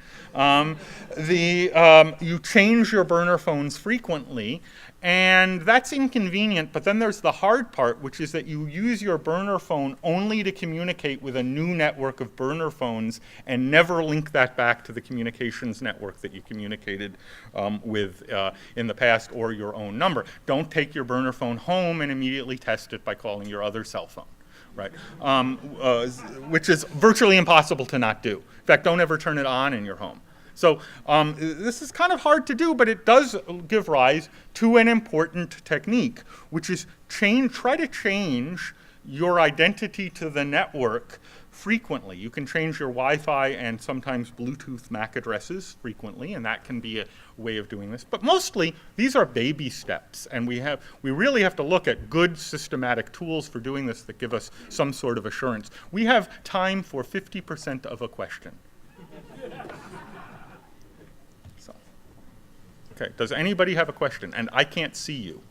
You change your burner phones frequently, and that's inconvenient, but then there's the hard part, which is that you use your burner phone only to communicate with a new network of burner phones and never link that back to the communications network that you communicated with in the past, or your own number. Don't take your burner phone home and immediately test it by calling your other cell phone, right? Which is virtually impossible to not do. In fact, don't ever turn it on in your home. So this is kind of hard to do, but it does give rise to an important technique, which is try to change your identity to the network frequently. You can change your Wi-Fi and sometimes Bluetooth MAC addresses frequently, and that can be a way of doing this. But mostly, these are baby steps, and we really have to look at good systematic tools for doing this that give us some sort of assurance. We have time for 50% of a question. Okay, does anybody have a question? And I can't see you.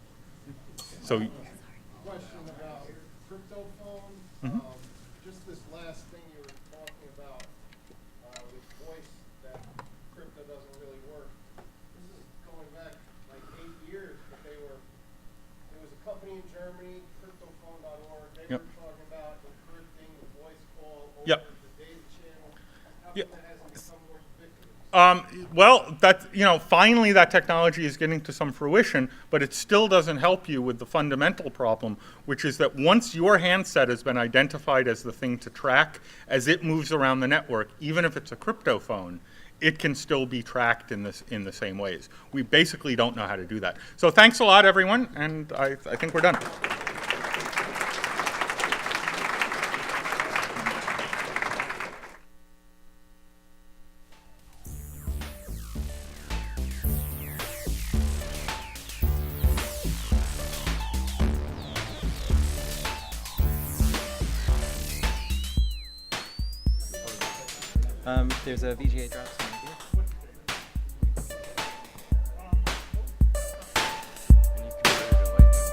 So. Question about crypto phones. Mm-hmm. Just this last thing you were talking about with voice, that crypto doesn't really work. This is going back like 8 years, but there was a company in Germany, cryptophone.org, they were talking about encrypting the voice call over the data channel. How come that hasn't become more ubiquitous? Well, finally that technology is getting to some fruition, but it still doesn't help you with the fundamental problem, which is that once your handset has been identified as the thing to track, as it moves around the network, even if it's a crypto phone, it can still be tracked in the same ways. We basically don't know how to do that. So thanks a lot, everyone, and I think we're done. There's a VGA drop zone here. And you convert it to lightning.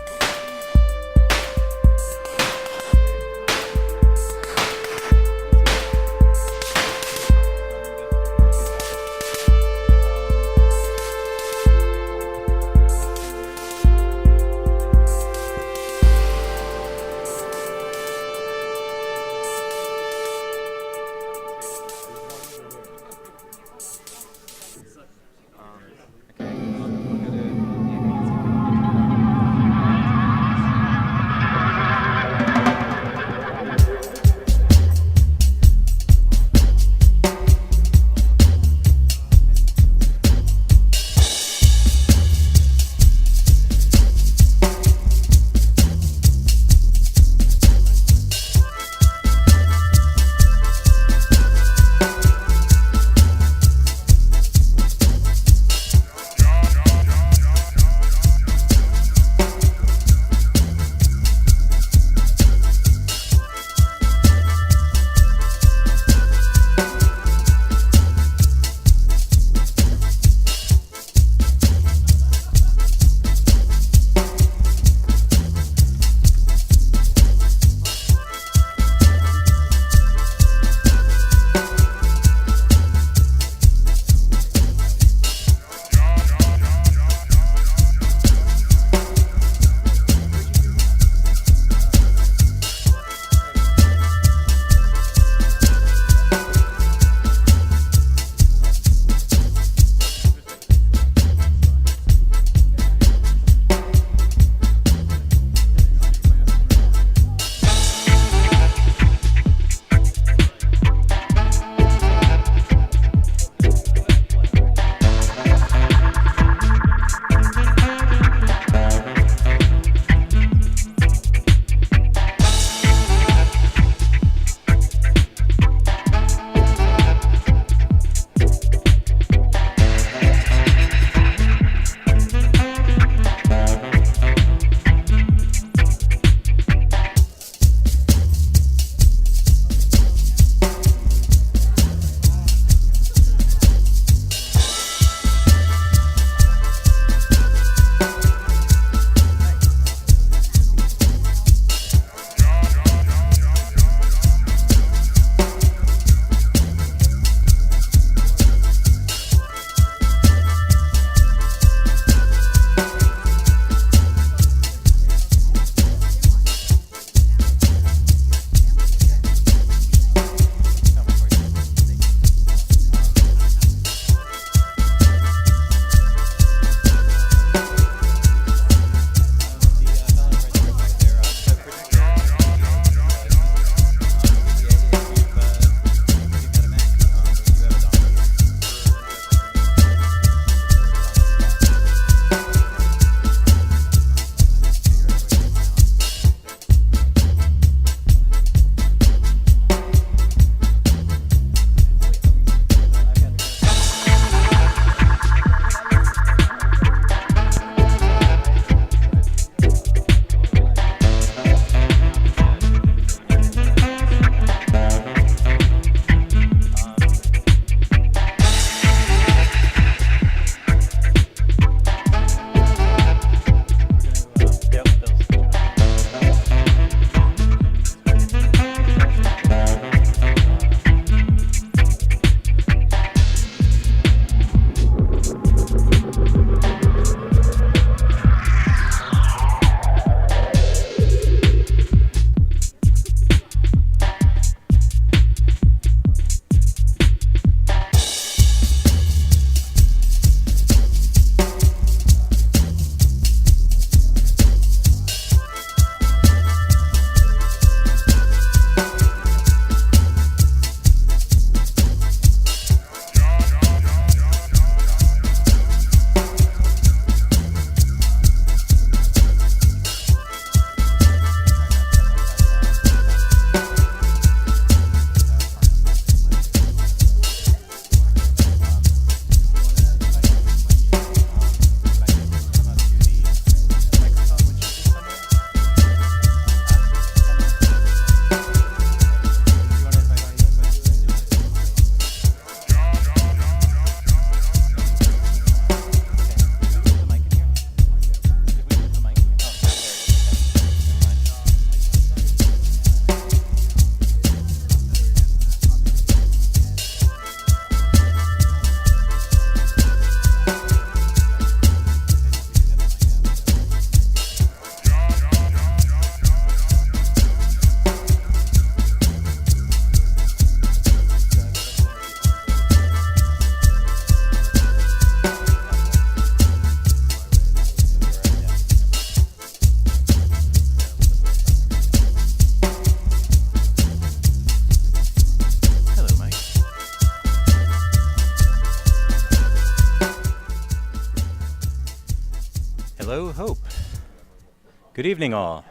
Good evening, all.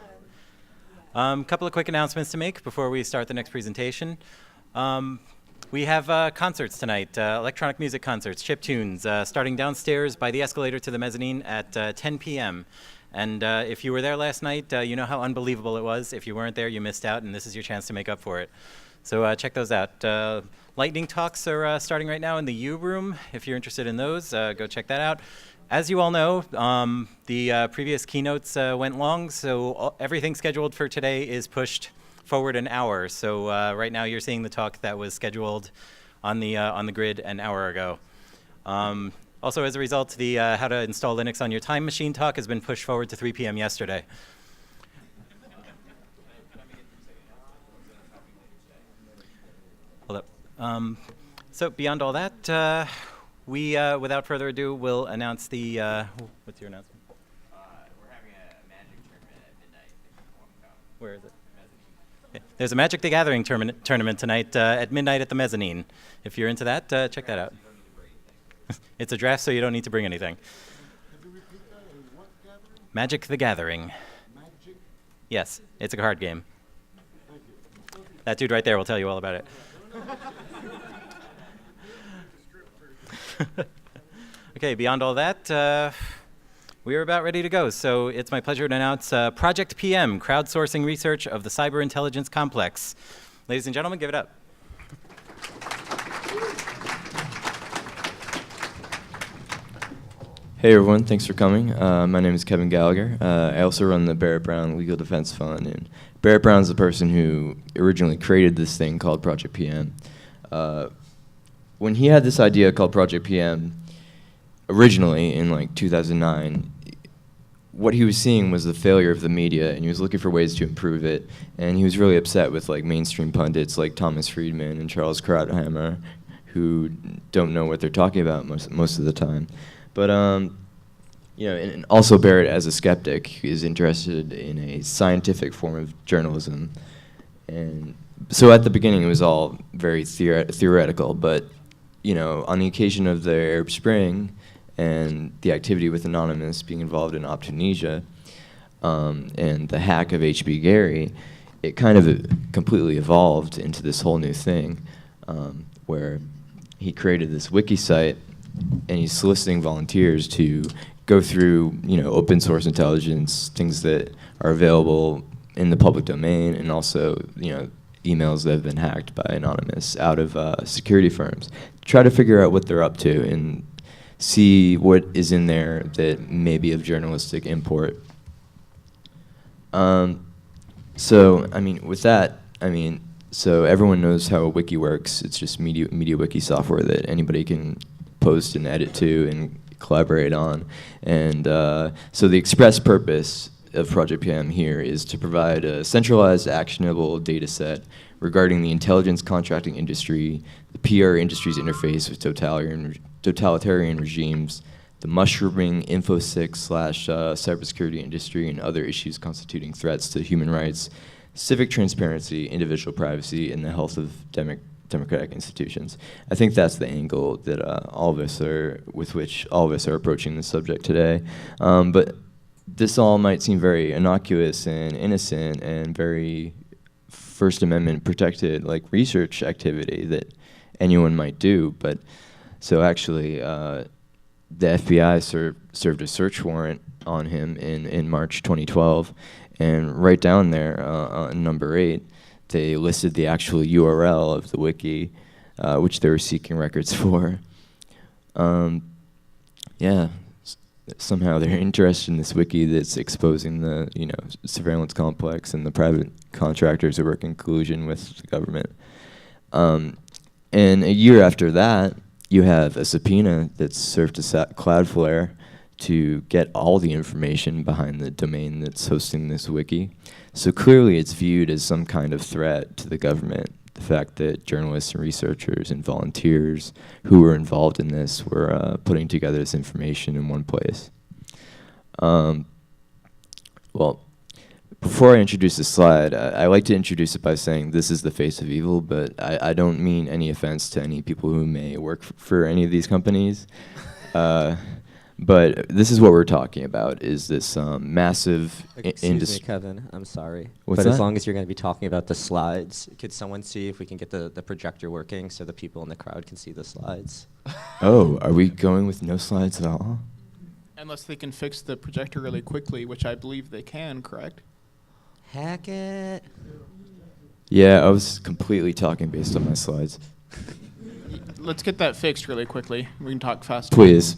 Couple of quick announcements to make before we start the next presentation. We have concerts tonight, electronic music concerts, chiptunes, starting downstairs by the escalator to the mezzanine at 10 p.m. And if you were there last night, you know how unbelievable it was. If you weren't there, you missed out, and this is your chance to make up for it. So check those out. Lightning talks are starting right now in the U room. If you're interested in those, go check that out. As you all know, the previous keynotes went long, so everything scheduled for today is pushed forward an hour. So right now you're seeing the talk that was scheduled on the grid an hour ago. Also, as a result, the how to install Linux on your time machine talk has been pushed forward to 3 p.m. yesterday. Hold up. So beyond all that, we, without further ado, will announce the, what's your announcement? We're having a magic tournament at midnight if you want to come. Where is it? Okay. There's a Magic the Gathering tournament tonight at midnight at the mezzanine. If you're into that, check that out. It's a draft, so you don't need to bring anything. Could you repeat that? And what gathering? Magic the Gathering. Magic? Yes, it's a card game. Thank you. That dude right there will tell you all about it. Okay, beyond all that, we are about ready to go. So it's my pleasure to announce Project PM, crowdsourcing research of the cyber intelligence complex. Ladies and gentlemen, give it up. Hey everyone, thanks for coming. My name is Kevin Gallagher. I also run the Barrett Brown Legal Defense Fund, and Barrett Brown's the person who originally created this thing called Project PM. When he had this idea called Project PM, originally in like 2009, what he was seeing was the failure of the media, and he was looking for ways to improve it. And he was really upset with like mainstream pundits like Thomas Friedman and Charles Krauthammer, who don't know what they're talking about most of the time. But you know, and also Barrett, as a skeptic, is interested in a scientific form of journalism. And so at the beginning, it was all very theoretical, but you know, on the occasion of the Arab Spring and the activity with Anonymous being involved in Optinesia and the hack of H.B. Gary, it kind of completely evolved into this whole new thing where he created this wiki site, and he's soliciting volunteers to go through, you know, open source intelligence, things that are available in the public domain, and also, you know, emails that have been hacked by Anonymous out of security firms. Try to figure out what they're up to and see what is in there that may be of journalistic import. So, I mean, with that, so everyone knows how a wiki works. It's just media wiki software that anybody can post and edit to and collaborate on. And so the express purpose of Project PM here is to provide a centralized, actionable data set regarding the intelligence contracting industry, the PR industry's interface with totalitarian regimes, the mushrooming InfoSec/cybersecurity industry, and other issues constituting threats to human rights, civic transparency, individual privacy, and the health of democratic institutions. I think that's the angle that with which all of us are approaching this subject today. But this all might seem very innocuous and innocent and very First Amendment protected, like research activity that anyone might do. But so actually, the FBI served a search warrant on him in March 2012, and right down there on number 8, they listed the actual URL of the wiki, which they were seeking records for. Yeah. Somehow they're interested in this wiki that's exposing the, you know, surveillance complex and the private contractors who work in collusion with the government. And a year after that, you have a subpoena that's served to Cloudflare to get all the information behind the domain that's hosting this wiki. So clearly it's viewed as some kind of threat to the government. The fact that journalists and researchers and volunteers who were involved in this were putting together this information in one place. Well, before I introduce this slide, I like to introduce it by saying this is the face of evil, but I don't mean any offense to any people who may work for any of these companies. But this is what we're talking about, is this massive Excuse me, industry. Kevin. I'm sorry. What's but that? as long as you're going to be talking about the slides, could someone see if we can get the projector working so the people in the crowd can see the slides? Oh, are we going with no slides at all? Unless they can fix the projector really quickly, which I believe they can, correct? Hack it. Yeah, I was completely talking based on my slides. Let's get that fixed really quickly. We can talk faster. Please.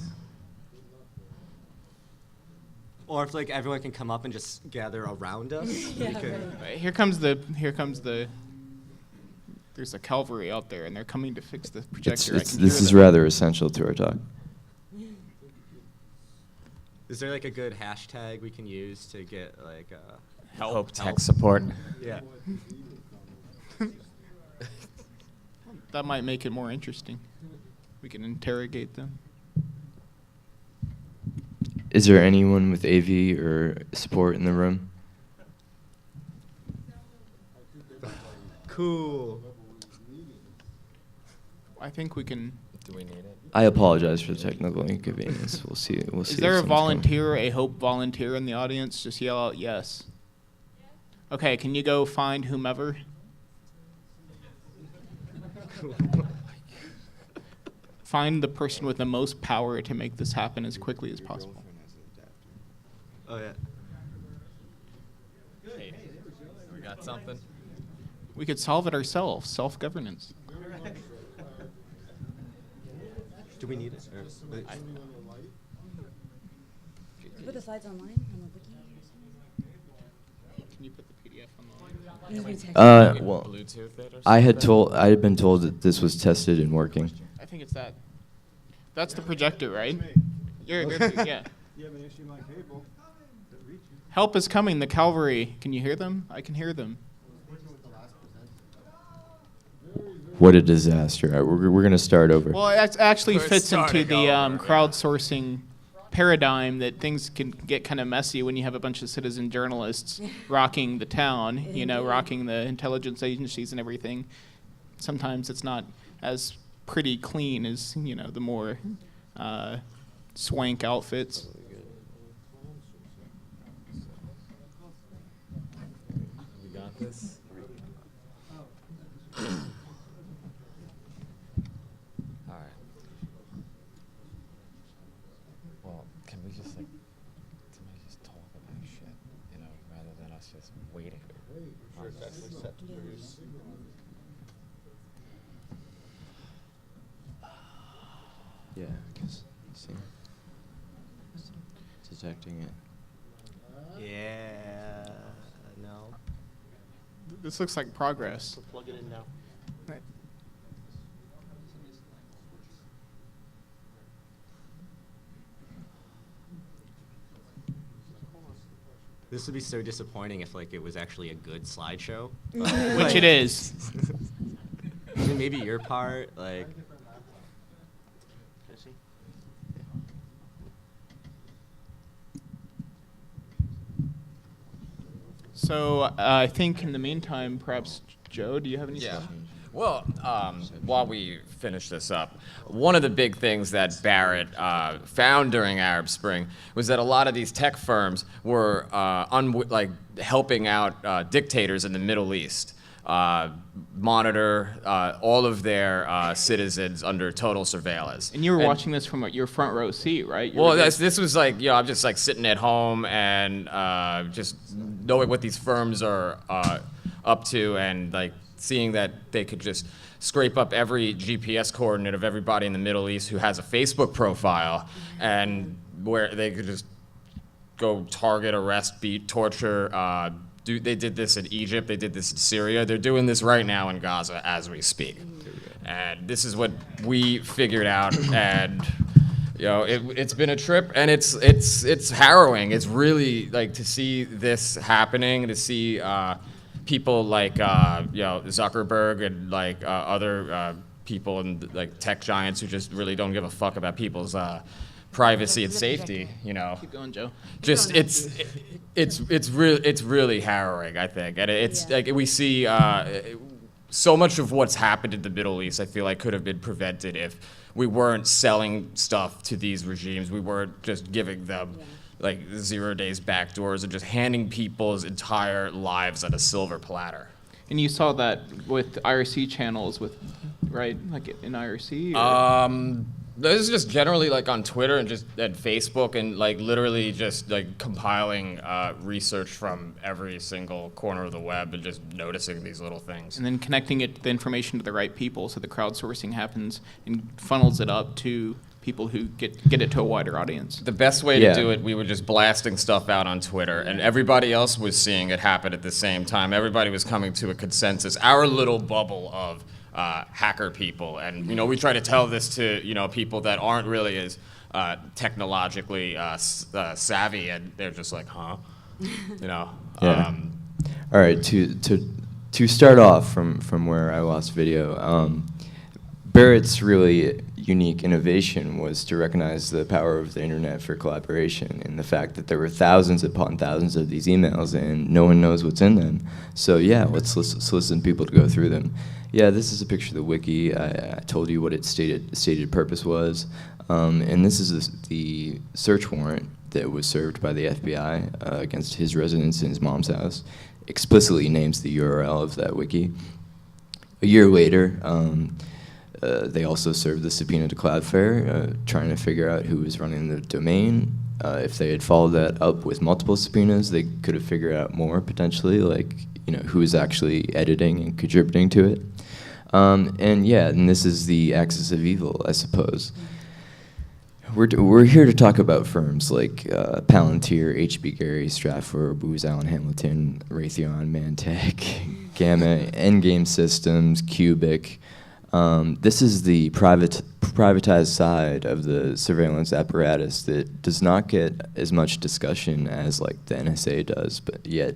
Or if like everyone can come up and just gather around us. Here comes the. There's a cavalry out there, and they're coming to fix the projector. This is rather essential to our talk. Is there like a good hashtag we can use to get like Help tech support. Yeah. That might make it more interesting. We can interrogate them. Is there anyone with AV or support in the room? Cool. I think we can. Do we need it? I apologize for the technical inconvenience. We'll see. We'll see. Is if there a someone's coming. volunteer, a Hope volunteer in the audience? Just yell out yes. Okay, can you go find whomever? Find the person with the most power to make this happen as quickly as possible. Oh yeah. Hey, we got something? We could solve it ourselves, self-governance. Do we need it? Or, You put the slides online on the wiki or Can you put the PDF on the line? something? He's gonna text Well, Bluetooth it or I had something? had been told that this was tested and working. I think it's that. That's the projector, right? Yeah. You have an HDMI cable that reaches. Help is coming, the cavalry. Can you hear them? I can hear them. What a disaster! All right, we're gonna start over. Well, it actually We're fits into starting the over, yeah. crowdsourcing paradigm that things can get kind of messy when you have a bunch of citizen journalists rocking the town, rocking the intelligence agencies and everything. Sometimes it's not as pretty clean as, the more swank outfits. We got this? All right. Well, can we just somebody just talk about shit, rather than us just waiting? Yeah, because see, detecting it. yeah. No. This looks like progress. Plug it in now. Right. This would be so disappointing if like it was actually a good slideshow. Which it is. Even maybe your part, like. So I think in the meantime, perhaps, Joe, do you have any Yeah. stuff? Well, while we finish this up, one of the big things that Barrett found during Arab Spring was that a lot of these tech firms were helping out dictators in the Middle East monitor all of their citizens under total surveillance. And you were watching this from your front row seat, right? Well, this was like, I'm just like sitting at home and just knowing what these firms are up to, and like seeing that they could just scrape up every GPS coordinate of everybody in the Middle East who has a Facebook profile, and where they could just go target, arrest, beat, torture. They did this in Egypt. They did this in Syria. They're doing this right now in Gaza as we speak. And this is what we figured out. And it's been a trip, and it's harrowing. It's really like to see this happening, to see people like Zuckerberg and like other people and like tech giants who just really don't give a fuck about people's privacy and safety. Keep going, Joe. Just it's really harrowing, I think, and it's like we see so much of what's happened in the Middle East, I feel like, could have been prevented if we weren't selling stuff to these regimes. We weren't just giving them like 0 days backdoors and just handing people's entire lives on a silver platter. And you saw that with IRC channels, right? Like in IRC? This is just generally like on Twitter and just at Facebook, and like literally just like compiling research from every single corner of the web and just noticing these little things. And then connecting the information to the right people, so the crowdsourcing happens and funnels it up to people who get it to a wider audience. The best way to do it, we were just blasting stuff out on Twitter, and everybody else was seeing it happen at the same time. Everybody was coming to a consensus. Our little bubble of hacker people, and we try to tell this to people that aren't really as technologically savvy, and they're just like, huh, Yeah. All right. To start off from where I lost video, Barrett's really unique innovation was to recognize the power of the internet for collaboration and the fact that there were thousands upon thousands of these emails and no one knows what's in them. So yeah, let's solicit people to go through them. Yeah, this is a picture of the wiki. I told you what its stated purpose was. And this is the search warrant that was served by the FBI against his residence in his mom's house. Explicitly names the URL of that wiki. A year later, they also served the subpoena to Cloudflare, trying to figure out who was running the domain. If they had followed that up with multiple subpoenas, they could have figured out more potentially, like who was actually editing and contributing to it. And this is the axis of evil, I suppose. We're here to talk about firms like Palantir, HB Gary, Stratfor, Booz Allen Hamilton, Raytheon, Mantech, Gamma, Endgame Systems, Cubic. This is the privatized side of the surveillance apparatus that does not get as much discussion as like the NSA does, but yet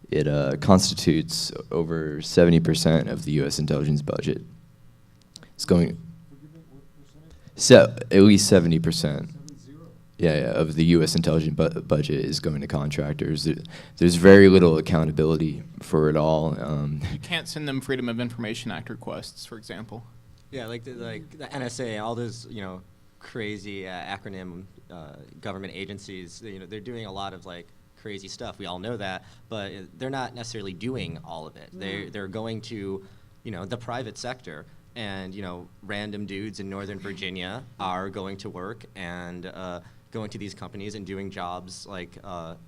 it constitutes over 70% of the U.S. intelligence budget. It's going at least 70%. Yeah, of the U.S. intelligence budget is going to contractors. There's very little accountability for it all. You can't send them Freedom of Information Act requests, for example. Yeah, like the NSA, all those crazy acronym government agencies. They're doing a lot of crazy stuff. We all know that, but they're not necessarily doing all of it. They're going to the private sector. And random dudes in Northern Virginia are going to work and going to these companies and doing jobs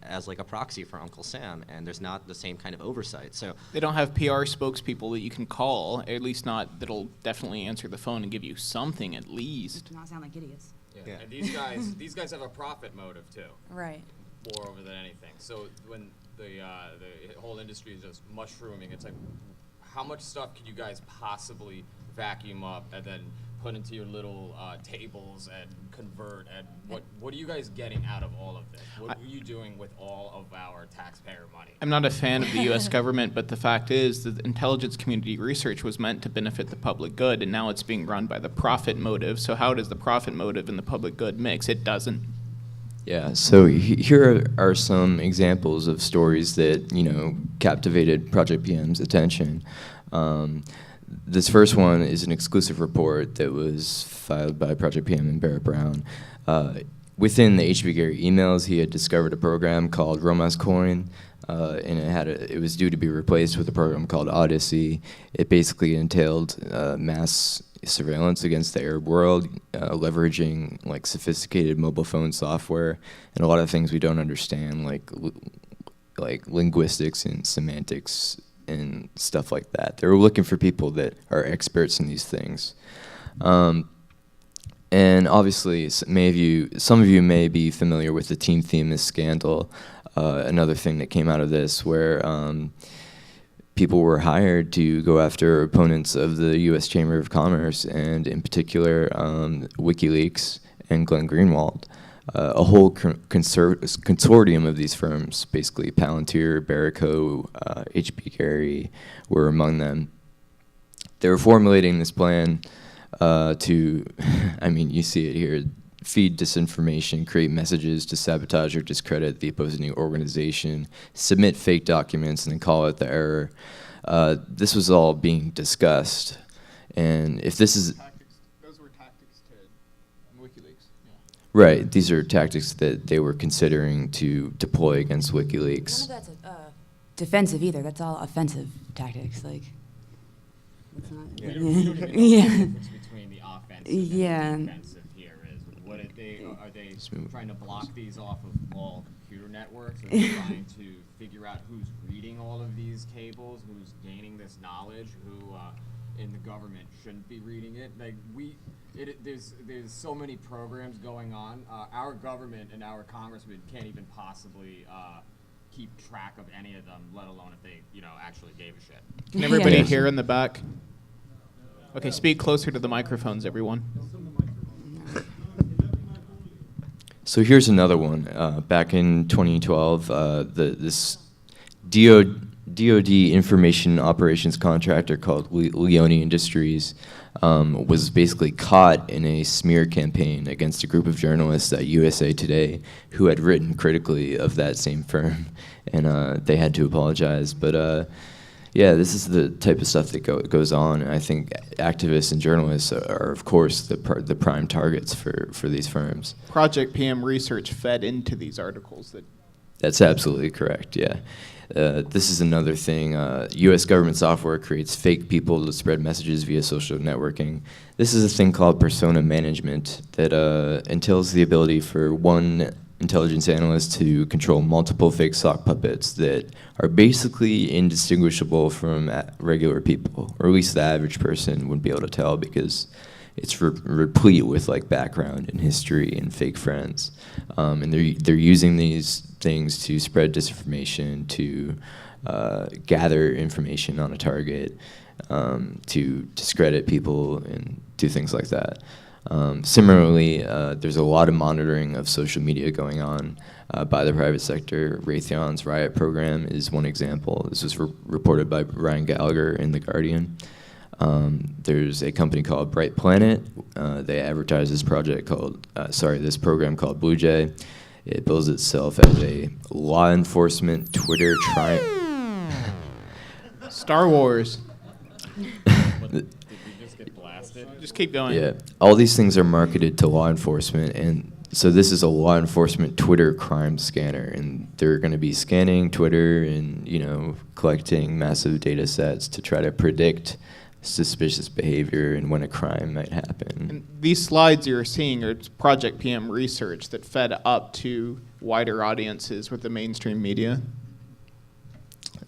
as a proxy for Uncle Sam, and there's not the same kind of oversight. So they don't have PR spokespeople that you can call, at least not that'll definitely answer the phone and give you something at least. Do not sound like idiots. Yeah. And these guys have a profit motive too. Right. More over than anything. So when the whole industry is just mushrooming, it's like, how much stuff can you guys possibly vacuum up and then put into your little tables and convert, and what are you guys getting out of all of this? What are you doing with all of our taxpayer money? I'm not a fan of the U.S. government, but the fact is that intelligence community research was meant to benefit the public good, and now it's being run by the profit motive. So how does the profit motive and the public good mix? It doesn't. Yeah, so here are some examples of stories that, captivated Project PM's attention. This first one is an exclusive report that was filed by Project PM and Barrett Brown. Within the HB Gary emails, he had discovered a program called Romas Coin, and it was due to be replaced with a program called Odyssey. It basically entailed mass surveillance against the Arab world, leveraging sophisticated mobile phone software and a lot of things we don't understand, like linguistics and semantics and stuff like that. They were looking for people that are experts in these things. And obviously, some of you may be familiar with the Team Themis scandal, another thing that came out of this where people were hired to go after opponents of the U.S. Chamber of Commerce, and in particular, WikiLeaks and Glenn Greenwald. A whole consortium of these firms, basically Palantir, Barrico, HB Gary, were among them. They were formulating this plan to, you see it here, feed disinformation, create messages to sabotage or discredit the opposing organization, submit fake documents, and then call out the error. This was all being discussed, and if this is Those were tactics to WikiLeaks. right, these are tactics that they were considering to deploy against None WikiLeaks. of that's defensive either. That's all offensive tactics. Like, it's not. Yeah. between the offensive Yeah. and the defensive here is what are they trying to block these off of all computer networks? Are they trying to figure out who's reading all of these cables, who's gaining this knowledge, who in the government shouldn't be reading it? Like there's so many programs going on. Our government and our congressmen can't even possibly keep track of any of them, let alone if they actually gave a shit. Can everybody Yeah. hear in the back? Okay, speak closer to the microphones, everyone. So here's another one. Back in 2012, this DoD information operations contractor called Leone Industries was basically caught in a smear campaign against a group of journalists at USA Today who had written critically of that same firm, and they had to apologize. But yeah, this is the type of stuff that goes on. I think activists and journalists are, of course, the prime targets for these firms. Project PM research fed into these articles that. That's absolutely correct, yeah. This is another thing. U.S. government software creates fake people to spread messages via social networking. This is a thing called persona management that entails the ability for one intelligence analyst to control multiple fake sock puppets that are basically indistinguishable from regular people, or at least the average person wouldn't be able to tell because it's replete with like background and history and fake friends, and they're using these things to spread disinformation, to gather information on a target, to discredit people and do things like that. Similarly, there's a lot of monitoring of social media going on by the private sector. Raytheon's Riot program is one example. This was reported by Ryan Gallagher in The Guardian. There's a company called Bright Planet. They advertise this this program called Blue Jay. It bills itself as a law enforcement Twitter Star Wars. Did we just get blasted? Just keep going. Yeah, all these things are marketed to law enforcement, and so this is a law enforcement Twitter crime scanner, and they're going to be scanning Twitter and collecting massive data sets to try to predict suspicious behavior and when a crime might happen. And these slides you're seeing are Project PM research that fed up to wider audiences with the mainstream media.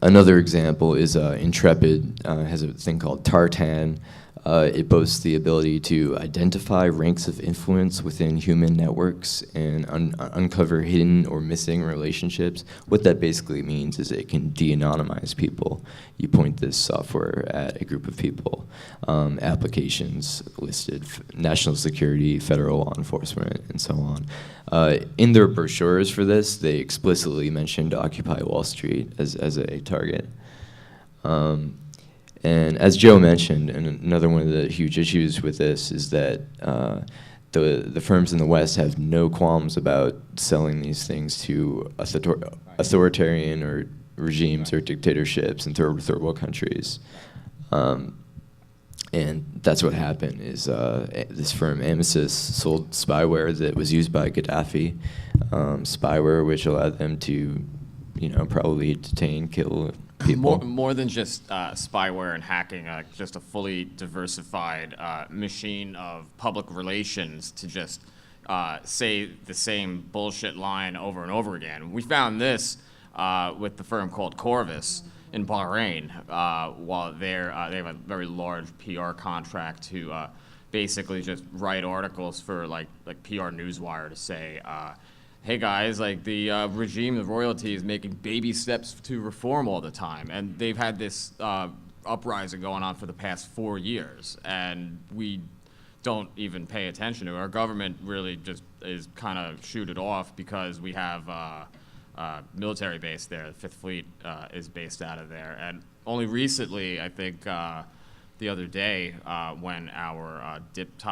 Another example is Intrepid has a thing called Tartan. It boasts the ability to identify ranks of influence within human networks and uncover hidden or missing relationships. What that basically means is it can de-anonymize people. You point this software at a group of people, applications listed, national security, federal law enforcement, and so on. In their brochures for this, they explicitly mentioned Occupy Wall Street as a target. And as Joe mentioned, and another one of the huge issues with this is that the firms in the West have no qualms about selling these things to authoritarian or regimes or dictatorships in third world countries. And that's what happened is this firm, IMSI, sold spyware that was used by Gaddafi, spyware which allowed them to, probably detain, kill people. More than just spyware and hacking, just a fully diversified machine of public relations to just say the same bullshit line over and over again. We found this with the firm called Corvus in Bahrain, while they have a very large PR contract to basically just write articles for like PR Newswire to say, hey guys, the regime, the royalty is making baby steps to reform all the time. And they've had this uprising going on for the past 4 years, and we don't even pay attention to it. Our government really just is kind of shoot it off because we have military base there. The Fifth Fleet is based out of there. And only recently, I think the other day, when our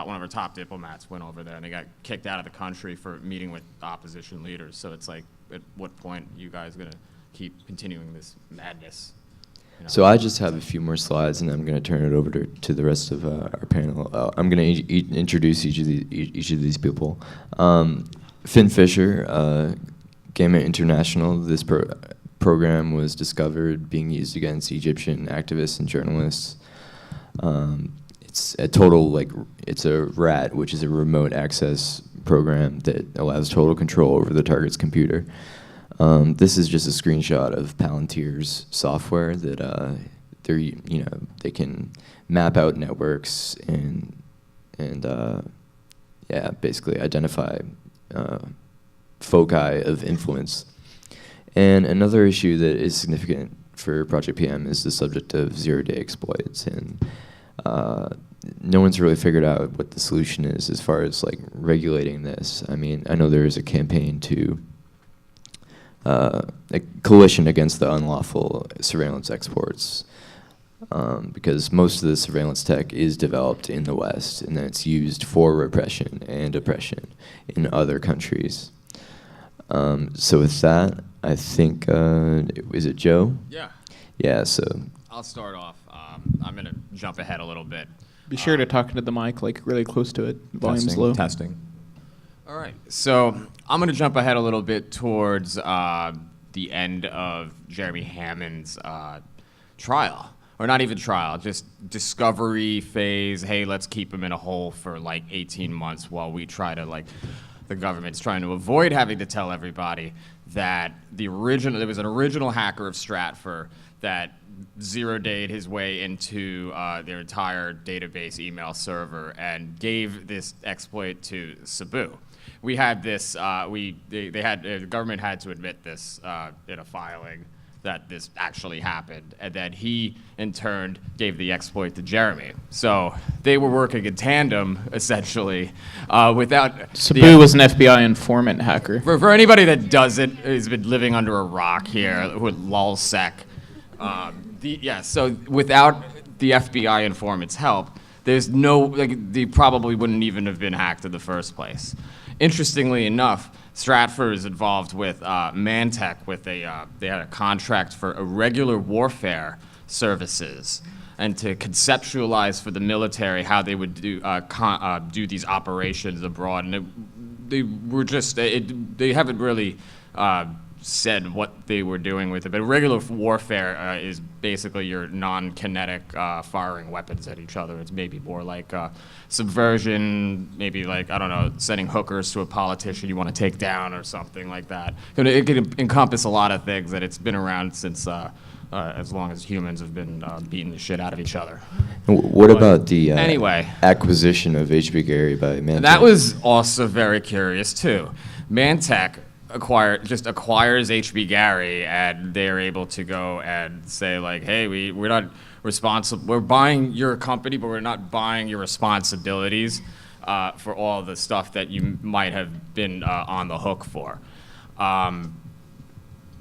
one of our top diplomats went over there and they got kicked out of the country for meeting with opposition leaders. So it's like, at what point are you guys going to keep continuing this madness? So I just have a few more slides, and I'm going to turn it over to the rest of our panel. I'm going to introduce each of these people. Finn Fisher, Gamma International. This program was discovered being used against Egyptian activists and journalists. It's a total, it's a RAT, which is a remote access program that allows total control over the target's computer. This is just a screenshot of Palantir's software that they can map out networks and basically identify foci of influence. And another issue that is significant for Project PM is the subject of zero-day exploits, and no one's really figured out what the solution is as far as regulating this. I mean, I know there is a campaign to a coalition against the unlawful surveillance exports, because most of the surveillance tech is developed in the West, and then it's used for repression and oppression in other countries. So with that, I think, is it Joe? Yeah. Yeah, so. I'll start off. I'm going to jump ahead a little bit. Be sure to talk into the mic, really close to it. Volume's low. Testing. All right. So I'm going to jump ahead a little bit towards the end of Jeremy Hammond's trial. Or not even trial, just discovery phase. Hey, let's keep him in a hole for 18 months while we try to the government's trying to avoid having to tell everybody that there was an original hacker of Stratfor that zero-dayed his way into their entire database email server and gave this exploit to Cebu. We had this. The government had to admit this in a filing that this actually happened, and then he, in turn, gave the exploit to Jeremy. So they were working in tandem, essentially, without... Cebu was an FBI informant hacker. For anybody that doesn't, has been living under a rock here with lulsec, so without the FBI informant's help, there's no... they probably wouldn't even have been hacked in the first place. Interestingly enough, Stratfor is involved with Mantech they had a contract for irregular warfare services and to conceptualize for the military how they would do these operations abroad. And they haven't really said what they were doing with it. But irregular warfare is basically your non-kinetic firing weapons at each other. It's maybe more like subversion, maybe I don't know, sending hookers to a politician you want to take down or something like that. It could encompass a lot of things, that it's been around since as long as humans have been beating the shit out of each other. What about the anyway, acquisition of HB Gary by Mantech? That was also very curious too. Mantech acquires HB Gary, and they're able to go and say hey, we're not responsible. We're buying your company, but we're not buying your responsibilities for all the stuff that you might have been on the hook for.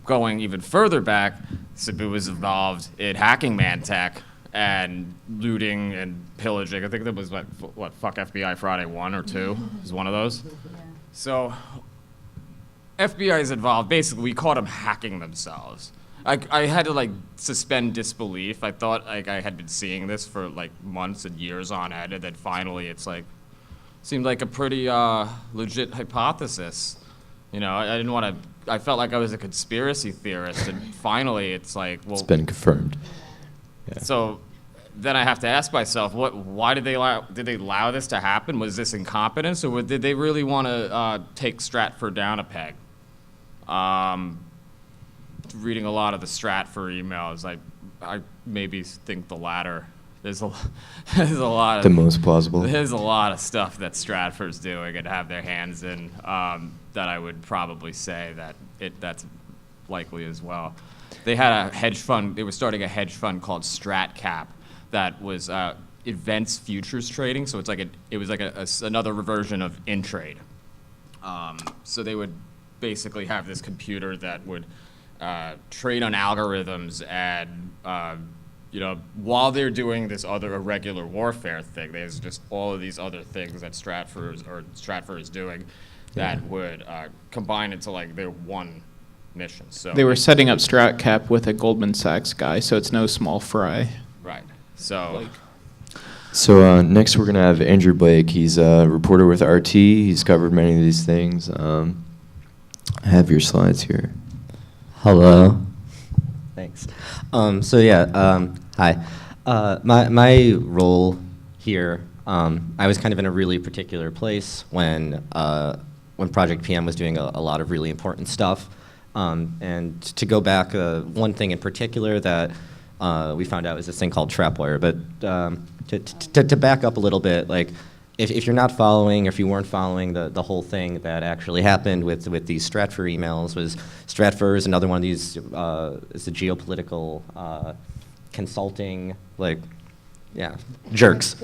Going even further back, Cebu was involved in hacking Mantech and looting and pillaging. I think that was what fuck FBI Friday 1 or 2 was one of those. So FBI is involved. Basically, we caught them hacking themselves. I had to suspend disbelief. I thought I had been seeing this for months and years on end, and then finally it's seemed like a pretty legit hypothesis. I didn't want to. I felt like I was a conspiracy theorist, and finally it's well, it's been confirmed. Yeah. So then I have to ask myself, why did they allow this to happen? Was this incompetence, or did they really want to take Stratfor down a peg? Reading a lot of the Stratfor emails, I maybe think the latter. There's a lot of... The most plausible. There's a lot of stuff that Stratfor's doing and have their hands in that I would probably say that that's likely as well. They had a hedge fund. They were starting a hedge fund called StratCap that was events futures trading. So it was another version of InTrade. So they would basically have this computer that would trade on algorithms, and while they're doing this other irregular warfare thing, there's just all of these other things that Stratfor is doing that would combine into their one missions. So They were setting up StratCap with a Goldman Sachs guy, so it's no small fry. right. So So next we're going to have Andrew Blake. He's a reporter with RT. He's covered many of these things. I have your slides here. Hello. Thanks. So yeah, hi. My role here, I was kind of in a really particular place when Project PM was doing a lot of really important stuff. And to go back, one thing in particular that we found out is this thing called trapwire. But to back up a little bit, like if you're not following, or if you weren't following the whole thing that actually happened with these Stratfor emails, was Stratfor is another one of these, is the geopolitical consulting, like, yeah, jerks.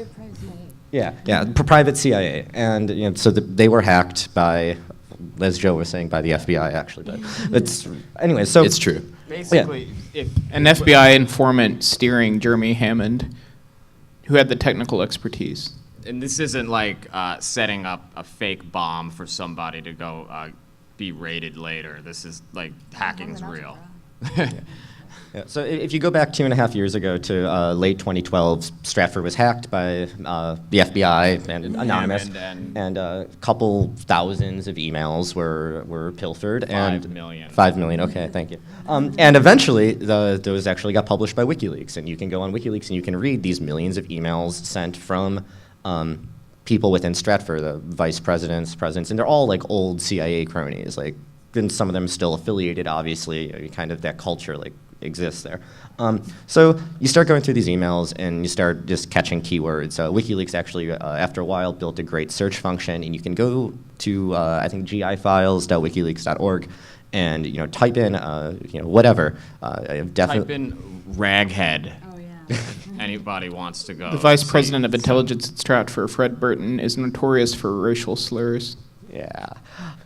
Yeah, private CIA. And so they were hacked by, as Joe was saying, by the FBI, actually. But it's, anyway, so. It's true. Basically, an FBI informant steering Jeremy Hammond, who had the technical expertise. and this isn't like setting up a fake bomb for somebody to go be raided later. This is like hacking's real. Yeah, so if you go back 2.5 years ago to late 2012, Stratfor was hacked by the FBI and anonymous, and a couple thousands of emails were pilfered. 5 million. 5 million, okay, thank you. And eventually, those actually got published by WikiLeaks, and you can go on WikiLeaks and you can read these millions of emails sent from people within Stratfor, the vice presidents, and they're all like old CIA cronies, like, and some of them still affiliated, obviously, I mean, kind of that culture, like, exists there. So you start going through these emails and you start just catching keywords. WikiLeaks actually, after a while, built a great search function, and you can go to, I think, gifiles.wikileaks.org and, type in, whatever. Type in raghead. Oh, yeah. If anybody wants to go. The vice see president of some- intelligence at Stratfor, Fred Burton, is notorious for racial slurs. Yeah.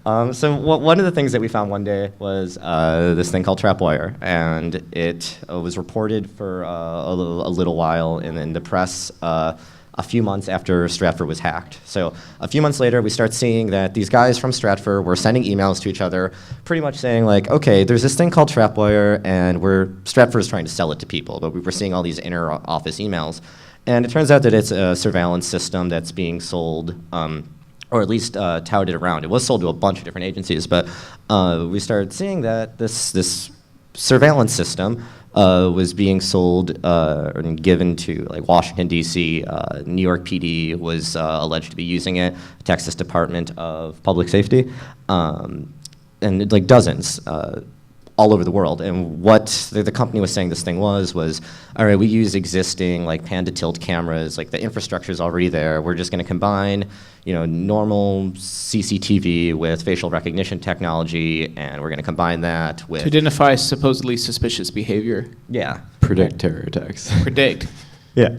So one of the things that we found one day was this thing called trapwire, and it was reported for a little while in the press a few months after Stratfor was hacked. So a few months later, we start seeing that these guys from Stratfor were sending emails to each other, pretty much saying like, okay, there's this thing called trapwire, and Stratfor is trying to sell it to people, but we were seeing all these inner office emails, and it turns out that it's a surveillance system that's being sold. Or at least touted around. It was sold to a bunch of different agencies, but we started seeing that this surveillance system was being sold and given to like Washington, D.C. New York PD was alleged to be using it, Texas Department of Public Safety, and like dozens all over the world. And what the company was saying this thing was, all right, we use existing like Panda tilt cameras, like the infrastructure is already there. We're just going to combine, normal CCTV with facial recognition technology, and we're going to combine that with To identify supposedly suspicious behavior. yeah, Predict terror attacks. Predict. yeah.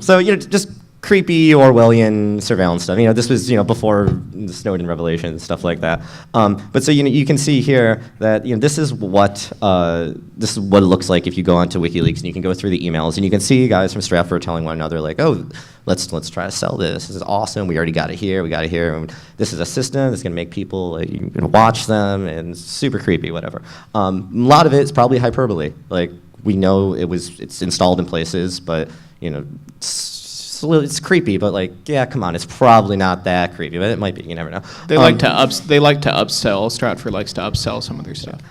So just creepy Orwellian surveillance stuff. This was before the Snowden revelation and stuff like that. But so you can see here that this is what it looks like if you go onto WikiLeaks and you can go through the emails and you can see guys from Stratfor telling one another like, oh, let's try to sell this. This is awesome. We already got it here. We got it here. And this is a system that's going to make people like, you can watch them, and it's super creepy. Whatever. A lot of it is probably hyperbole. Like we know it's installed in places, but it's creepy, but like, yeah, come on, it's probably not that creepy, but it might be. You never know. They like to upsell. Stratfor likes to upsell some of their stuff.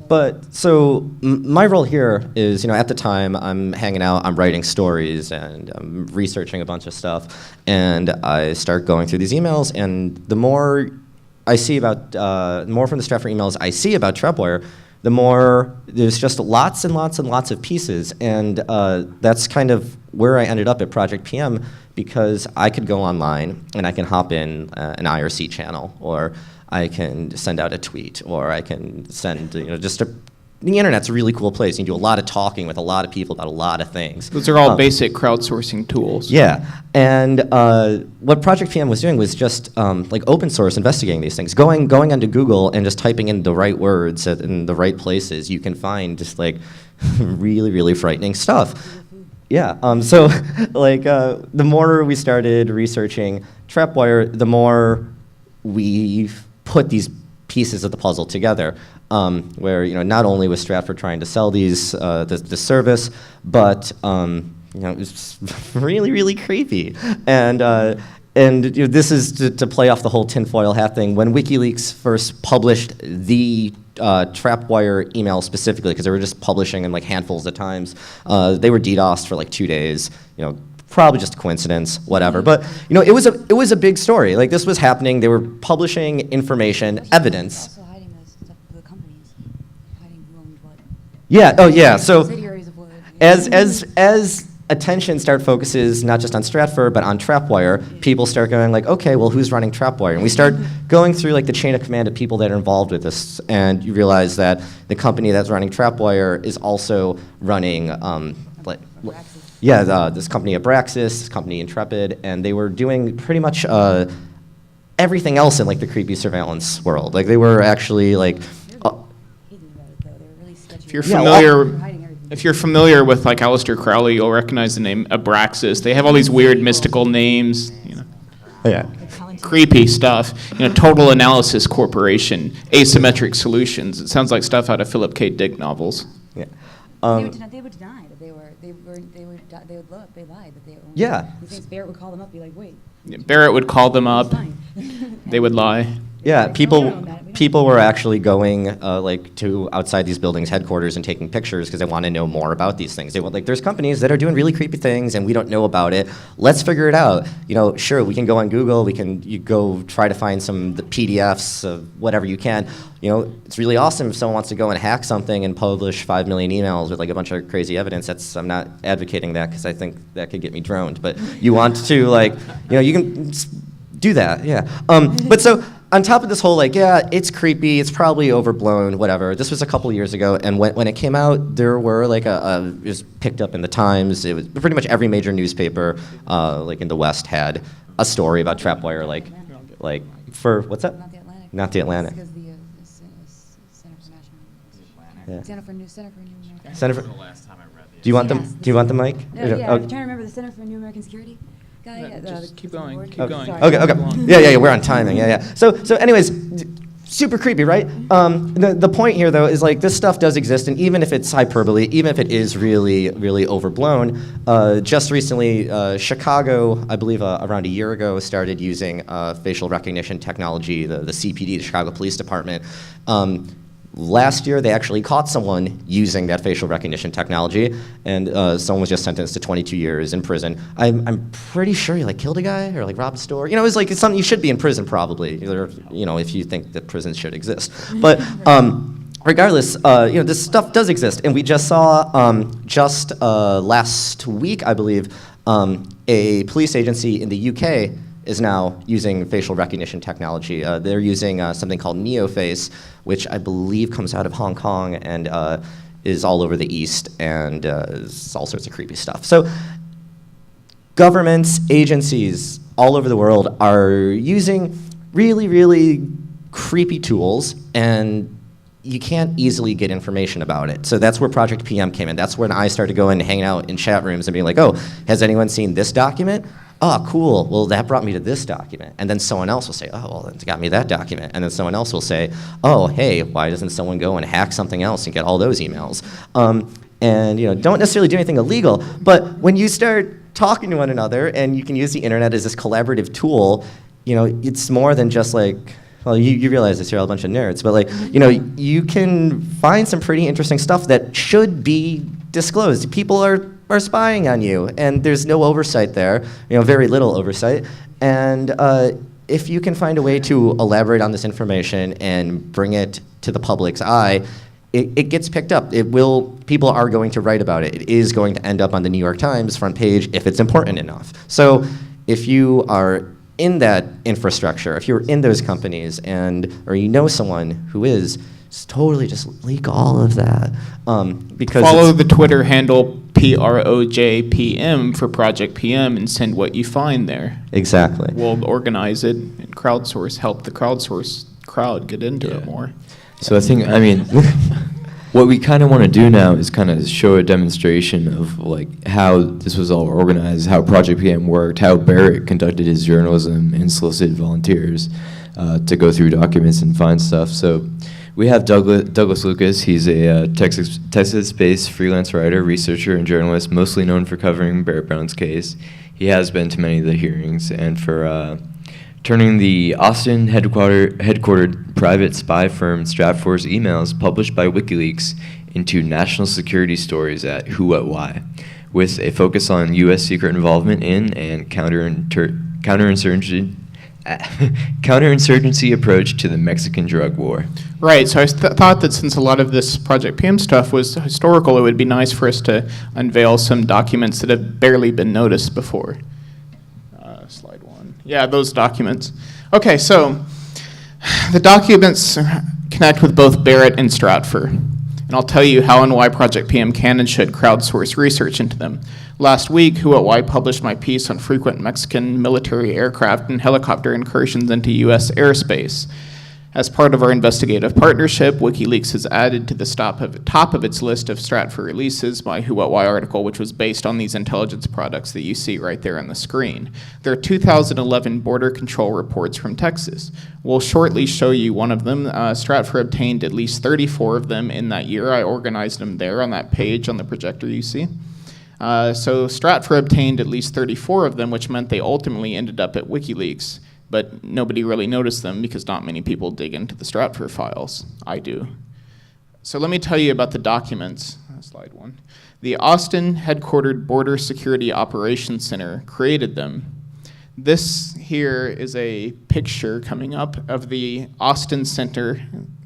But so my role here is, at the time I'm hanging out, I'm writing stories, and I'm researching a bunch of stuff, and I start going through these emails, and the more I see about, more from the Stratfor emails I see about trapwire, the more there's just lots and lots and lots of pieces, and that's kind of where I ended up at Project PM, because I could go online and I can hop in an IRC channel, or I can send out a tweet, or I can send the internet's a really cool place. You can do a lot of talking with a lot of people about a lot of things. Those are all basic crowdsourcing tools. Yeah, and what Project PM was doing was just like open source investigating these things. Going onto Google and just typing in the right words in the right places, you can find just like really, really frightening stuff. Yeah, so like the more we started researching trapwire, the more we put these pieces of the puzzle together. where not only was Stratford trying to sell these the service, but it was really, really creepy. And this is to play off the whole tinfoil hat thing. When WikiLeaks first published the trapwire email specifically, because they were just publishing in like handfuls of times, they were DDoSed for like 2 days. Probably just a coincidence, whatever. But it was a big story. Like, this was happening. They were publishing information, evidence. Also hiding this stuff for the companies, hiding who owned what. Yeah. Oh, yeah. So Subsidiaries of what. as attention focuses not just on Stratford but on Trapwire, people start going like, okay, well, who's running Trapwire? And we start going through like the chain of command of people that are involved with this, and you realize that the company that's running Trapwire is also running this company Abraxas, this company Intrepid, and they were doing pretty much everything else in like the creepy surveillance world. Like, they were actually like. If you're familiar. If you're familiar with like Aleister Crowley, you'll recognize the name Abraxas. They have all these weird mystical names, Yeah. creepy stuff. Total Analysis Corporation, Asymmetric Solutions. It sounds like stuff out of Philip K. Dick novels. Yeah. They would deny that they lied that they owned. Yeah. These things, Barrett would call them up, be like, wait. Barrett would call them up. Fine. They would lie. Yeah, We don't own that. people were actually going to outside these buildings' headquarters and taking pictures because they want to know more about these things. They want, there's companies that are doing really creepy things and we don't know about it. Let's figure it out. Sure, we can go on Google. You go try to find the PDFs of whatever you can. It's really awesome if someone wants to go and hack something and publish 5 million emails with like a bunch of crazy evidence. I'm not advocating that because I think that could get me droned. But you want to you can do that, yeah. But so. On top of this whole, it's creepy, it's probably overblown, whatever. This was a couple years ago, and when it came out, there were it was picked up in the Times. It was pretty much every major newspaper, in the West had a story about Trapwire, for, what's that? Not the Atlantic. Not the Atlantic. Because the Center for National. Yeah. Center for New American. Center for, do you want them? Yes, Do you want the mic? No, yeah, I'm trying to remember the Center for New American Security guy. No, just keep the going, board. keep going. Sorry. Okay. Yeah, we're on timing. Yeah. So anyways, super creepy, right? The point here, though, is this stuff does exist, and even if it's hyperbole, even if it is really, really overblown, just recently, Chicago, I believe around a year ago, started using facial recognition technology, the CPD, the Chicago Police Department. Last year, they actually caught someone using that facial recognition technology, and someone was just sentenced to 22 years in prison. I'm pretty sure he killed a guy or robbed a store. It's something you should be in prison probably, if you think that prisons should exist. But regardless, this stuff does exist, and we just saw last week, I believe, a police agency in the UK is now using facial recognition technology. They're using something called NeoFace, which I believe comes out of Hong Kong and is all over the East, and is all sorts of creepy stuff. So governments, agencies all over the world are using really, really creepy tools, and you can't easily get information about it. So that's where Project PM came in. That's when I started going and hanging out in chat rooms and being like, oh, has anyone seen this document? Oh, cool. Well, that brought me to this document. And then someone else will say, oh, well, that's got me that document. And then someone else will say, oh, hey, why doesn't someone go and hack something else and get all those emails? And don't necessarily do anything illegal, but when you start talking to one another and you can use the internet as this collaborative tool, it's more than just well, you realize this, you're all a bunch of nerds, but you can find some pretty interesting stuff that should be disclosed. People are spying on you, and there's no oversight there, very little oversight. And if you can find a way to elaborate on this information and bring it to the public's eye, it gets picked up. People are going to write about it. It is going to end up on the New York Times front page if it's important enough. So if you are in that infrastructure, if you're in those companies or you know someone who is, totally just leak all of that. Because follow the Twitter handle PROJPM for Project PM and send what you find there. Exactly. We'll organize it and help the crowdsource crowd get into it more. So what we kind of want to do now is kind of show a demonstration of how this was all organized, how Project PM worked, how Barrett conducted his journalism and solicited volunteers to go through documents and find stuff. So We have Douglas Lucas. He's a Texas-based freelance writer, researcher, and journalist, mostly known for covering Barrett Brown's case. He has been to many of the hearings and for turning the Austin headquartered private spy firm Stratfor's emails published by WikiLeaks into national security stories at Who, What, Why, with a focus on U.S. secret involvement in and counterinsurgency approach to the Mexican drug war. Right, so I thought that since a lot of this Project PM stuff was historical, it would be nice for us to unveil some documents that have barely been noticed before. Slide 1. Yeah, those documents. Okay, so the documents connect with both Barrett and Stratfor, and I'll tell you how and why Project PM can and should crowdsource research into them. Last week, Who What Why published my piece on frequent Mexican military aircraft and helicopter incursions into U.S. airspace. As part of our investigative partnership, WikiLeaks has added to the top of its list of Stratfor releases my Who What Why article, which was based on these intelligence products that you see right there on the screen. There are 2011 border control reports from Texas. We'll shortly show you one of them. Stratfor obtained at least 34 of them in that year. I organized them there on that page on the projector you see. So Stratfor obtained at least 34 of them, which meant they ultimately ended up at WikiLeaks. But nobody really noticed them because not many people dig into the Stratfor files. I do. So let me tell you about the documents. Slide 1. The Austin headquartered Border Security Operations Center created them. This here is a picture coming up of the Austin Center,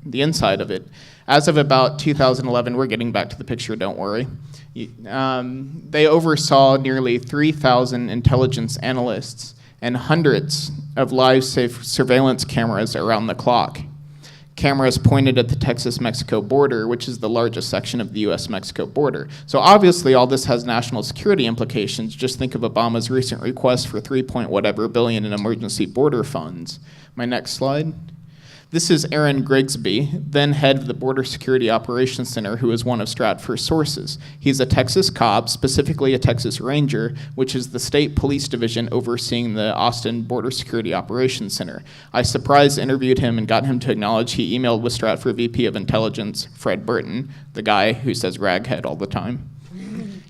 the inside of it. As of about 2011, we're getting back to the picture, don't worry. They oversaw nearly 3,000 intelligence analysts and hundreds of live surveillance cameras around the clock. Cameras pointed at the Texas-Mexico border, which is the largest section of the U.S.-Mexico border. So obviously all this has national security implications. Just think of Obama's recent request for $3.whatever billion in emergency border funds. My next slide. This is Aaron Grigsby, then head of the Border Security Operations Center, who is one of Stratfor's sources. He's a Texas cop, specifically a Texas Ranger, which is the state police division overseeing the Austin Border Security Operations Center. I surprise interviewed him and got him to acknowledge he emailed with Stratfor VP of Intelligence, Fred Burton, the guy who says raghead all the time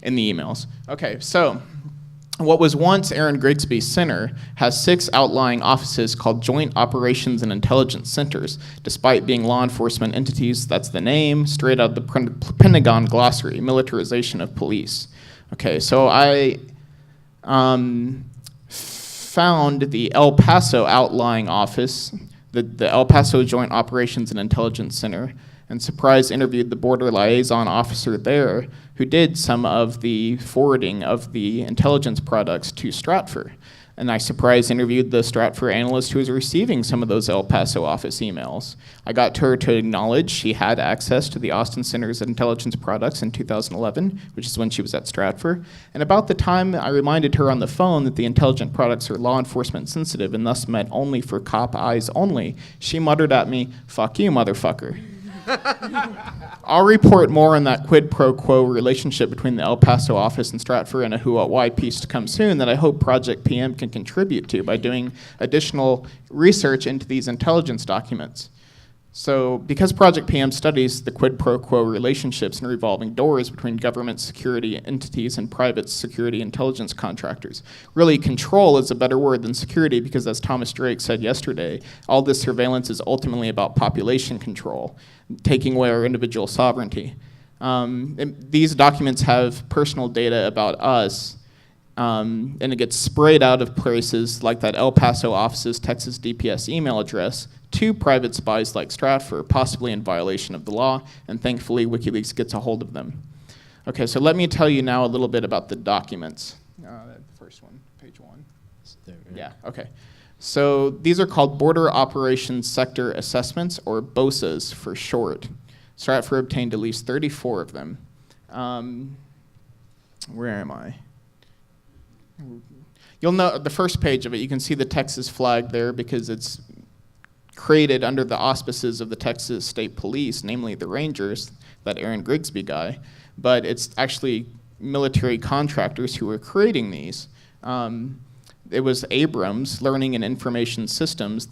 in the emails. Okay, so what was once Aaron Grigsby's center has 6 outlying offices called Joint Operations and Intelligence Centers. Despite being law enforcement entities, that's the name, straight out of the Pentagon glossary, militarization of police. Okay, so I found the El Paso outlying office, the El Paso Joint Operations and Intelligence Center, and surprise interviewed the border liaison officer there who did some of the forwarding of the intelligence products to Stratfor. And I surprise interviewed the Stratfor analyst who was receiving some of those El Paso office emails. I got her to acknowledge she had access to the Austin Center's intelligence products in 2011, which is when she was at Stratfor. And about the time I reminded her on the phone that the intelligent products are law enforcement sensitive and thus meant only for cop eyes only, she muttered at me, "Fuck you, motherfucker." I'll report more on that quid pro quo relationship between the El Paso office and Stratfor in a Who What Why piece to come soon that I hope Project PM can contribute to by doing additional research into these intelligence documents. So because Project PM studies the quid pro quo relationships and revolving doors between government security entities and private security intelligence contractors, really control is a better word than security because as Thomas Drake said yesterday, all this surveillance is ultimately about population control, taking away our individual sovereignty. These documents have personal data about us, and it gets sprayed out of places like that El Paso office's Texas DPS email address to private spies like Stratfor, possibly in violation of the law, and thankfully WikiLeaks gets a hold of them. Okay, so let me tell you now a little bit about the documents. The first one, page 1. Yeah, okay. So these are called Border Operations Sector Assessments, or BOSAs for short. Stratfor obtained at least 34 of them. Where am I? You'll know the first page of it, you can see the Texas flag there because it's created under the auspices of the Texas State Police, namely the Rangers, that Aaron Grigsby guy, but it's actually military contractors who were creating these. It was Abrams, Learning and Information Systems,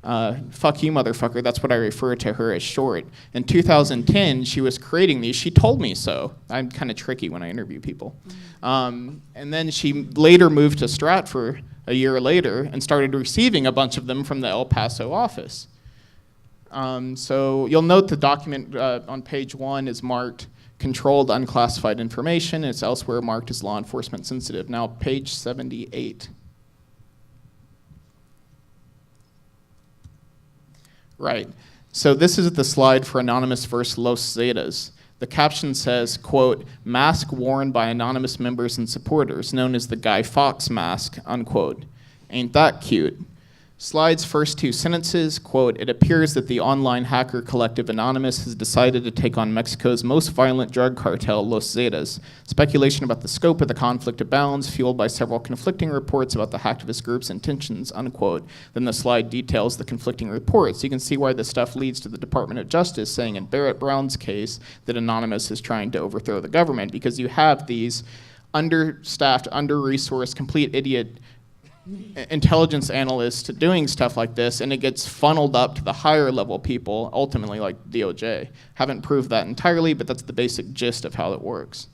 fuck you, motherfucker. That's what I refer to her as short. In 2010, she was creating these. She told me so. I'm kind of tricky when I interview people. And then she later moved to Stratford a year later and started receiving a bunch of them from the El Paso office. So you'll note the document on page 1 is marked controlled unclassified information. It's elsewhere marked as law enforcement sensitive. Now page 78. Right. So this is the slide for Anonymous versus Los Zetas. The caption says, quote, mask worn by anonymous members and supporters, known as the Guy Fawkes mask, unquote. Ain't that cute? Slide's first 2 sentences, quote, it appears that the online hacker collective Anonymous has decided to take on Mexico's most violent drug cartel, Los Zetas. Speculation about the scope of the conflict abounds, fueled by several conflicting reports about the hacktivist group's intentions, unquote. Then the slide details the conflicting reports. You can see why this stuff leads to the Department of Justice saying in Barrett Brown's case that Anonymous is trying to overthrow the government, because you have these understaffed, under-resourced, complete idiot intelligence analysts doing stuff like this, and it gets funneled up to the higher level people, ultimately like DOJ. Haven't proved that entirely, but that's the basic gist of how it works.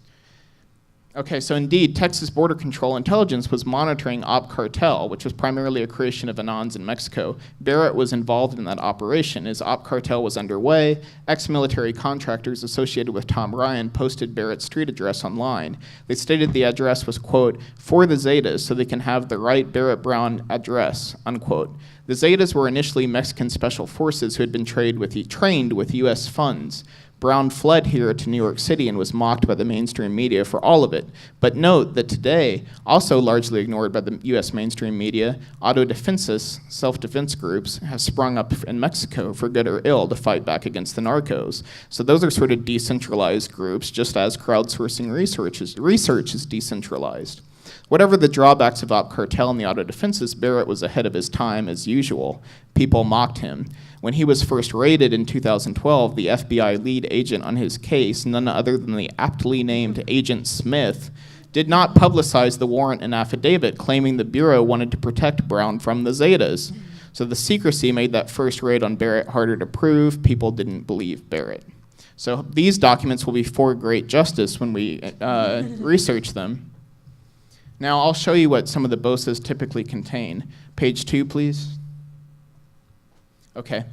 Okay, so indeed, Texas Border Control Intelligence was monitoring Op Cartel, which was primarily a creation of Anons in Mexico. Barrett was involved in that operation. As Op Cartel was underway, ex-military contractors associated with Tom Ryan posted Barrett's street address online. They stated the address was, quote, for the Zetas so they can have the right Barrett Brown address, unquote. The Zetas were initially Mexican special forces who had been trained with U.S. funds. Brown fled here to New York City and was mocked by the mainstream media for all of it. But note that today, also largely ignored by the U.S. mainstream media, autodefensas, self-defense groups, have sprung up in Mexico for good or ill to fight back against the narcos. So those are sort of decentralized groups, just as crowdsourcing research is decentralized. Whatever the drawbacks of Op Cartel and the autodefenses, Barrett was ahead of his time as usual. People mocked him. When he was first raided in 2012, the FBI lead agent on his case, none other than the aptly named Agent Smith, did not publicize the warrant and affidavit claiming the Bureau wanted to protect Brown from the Zetas. So the secrecy made that first raid on Barrett harder to prove. People didn't believe Barrett. So these documents will be for great justice when we research them. Now I'll show you what some of the BOSAs typically contain. Page 2, please. Okay.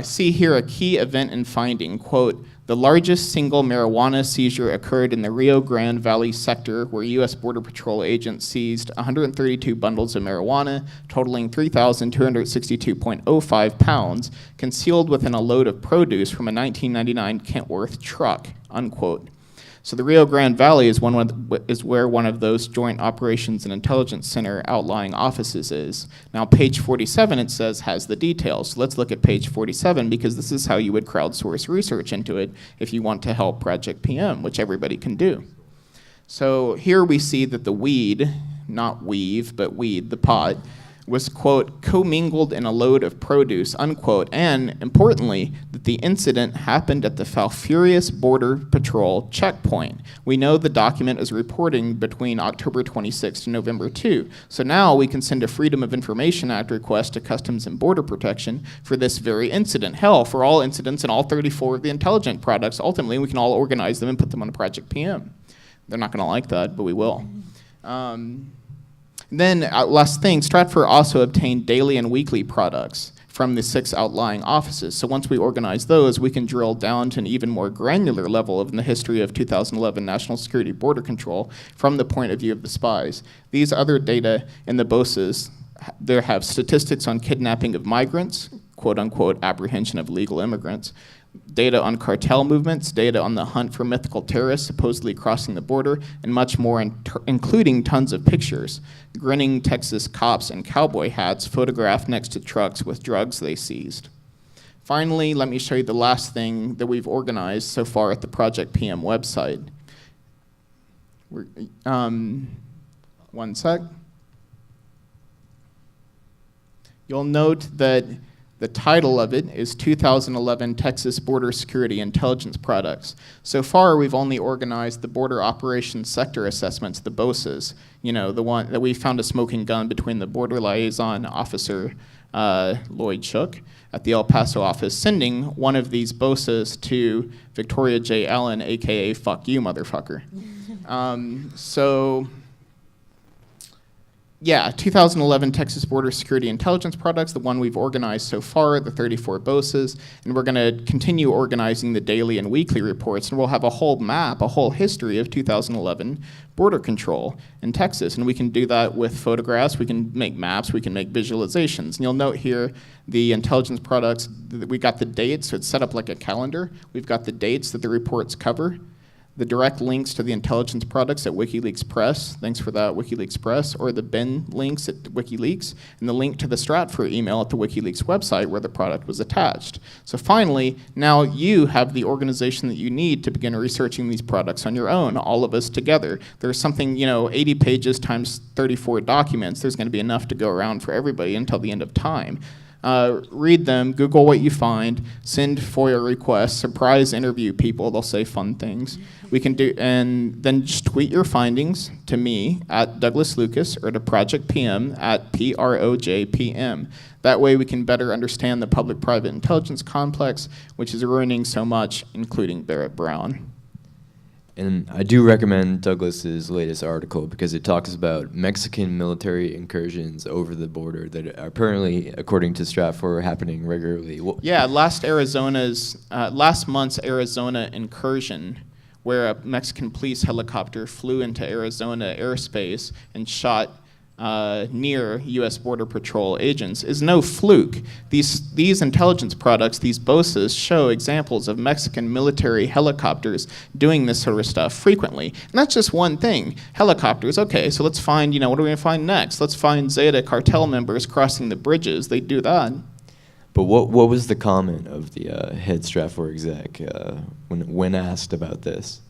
See here a key event and finding, quote, the largest single marijuana seizure occurred in the Rio Grande Valley sector where U.S. Border Patrol agents seized 132 bundles of marijuana totaling 3,262.05 pounds concealed within a load of produce from a 1999 Kentworth truck, unquote. So the Rio Grande Valley is where one of those Joint Operations and Intelligence Center outlying offices is. Now page 47, it says, has the details. So let's look at page 47 because this is how you would crowdsource research into it if you want to help Project PM, which everybody can do. So here we see that the weed, not weave, but weed, the pot, was, quote, commingled in a load of produce, unquote, and, importantly, that the incident happened at the Falfurrias Border Patrol checkpoint. We know the document is reporting between October 26 to November 2, so now we can send a Freedom of Information Act request to Customs and Border Protection for this very incident. Hell, for all incidents and all 34 of the intelligent products, ultimately we can all organize them and put them on a Project PM. They're not going to like that, but we will. Then, last thing, Stratford also obtained daily and weekly products from the 6 outlying offices. So once we organize those, we can drill down to an even more granular level of the history of 2011 National Security Border Control from the point of view of the spies. These other data in the BOSAs, they have statistics on kidnapping of migrants, quote unquote, apprehension of illegal immigrants, data on cartel movements, data on the hunt for mythical terrorists supposedly crossing the border, and much more, including tons of pictures. Grinning Texas cops in cowboy hats photographed next to trucks with drugs they seized. Finally, let me show you the last thing that we've organized so far at the Project PM website. One sec. You'll note that the title of it is 2011 Texas Border Security Intelligence Products. So far, we've only organized the Border Operations Sector Assessments, the BOSAs. You know, the one that we found a smoking gun between the border liaison officer Lloyd Shook at the El Paso office, sending one of these BOSAs to Victoria J. Allen, aka fuck you, motherfucker. So yeah, 2011 Texas Border Security Intelligence Products, the one we've organized so far, the 34 BOSAs, and we're going to continue organizing the daily and weekly reports, and we'll have a whole map, a whole history of 2011 border control in Texas, and we can do that with photographs, we can make maps, we can make visualizations. And you'll note here the intelligence products, we got the dates, so it's set up like a calendar. We've got the dates that the reports cover, the direct links to the intelligence products at WikiLeaks Press, thanks for that, WikiLeaks Press, or the bin links at WikiLeaks, and the link to the Stratfor email at the WikiLeaks website where the product was attached. So finally, now you have the organization that you need to begin researching these products on your own, all of us together. There's something, 80 pages times 34 documents. There's going to be enough to go around for everybody until the end of time. Read them, Google what you find, send FOIA requests, surprise interview people, they'll say fun things. We can do, and then just tweet your findings to me at Douglas Lucas or to Project PM at PROJPM. That way we can better understand the public-private intelligence complex, which is ruining so much, including Barrett Brown. And I do recommend Douglas's latest article because it talks about Mexican military incursions over the border that are apparently, according to Stratfor, happening regularly. Yeah, last month's Arizona incursion, where a Mexican police helicopter flew into Arizona airspace and shot near U.S. Border Patrol agents, is no fluke. These intelligence products, these BOSAs, show examples of Mexican military helicopters doing this sort of stuff frequently. And that's just one thing. Helicopters, okay, so let's find, what are we going to find next? Let's find Zeta cartel members crossing the bridges. They do that. But what was the comment of the head Stratfor exec when asked about this?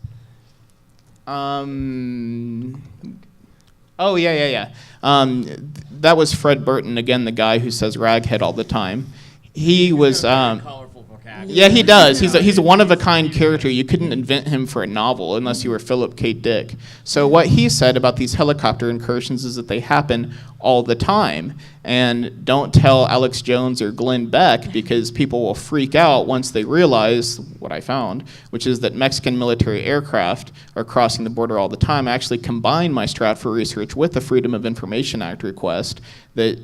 Oh, yeah. That was Fred Burton, again, the guy who says raghead all the time. He was, yeah, he does. He's a one-of-a-kind character. You couldn't invent him for a novel unless you were Philip K. Dick. So what he said about these helicopter incursions is that they happen all the time. And don't tell Alex Jones or Glenn Beck because people will freak out once they realize what I found, which is that Mexican military aircraft are crossing the border all the time. I actually combined my Stratfor research with the Freedom of Information Act request that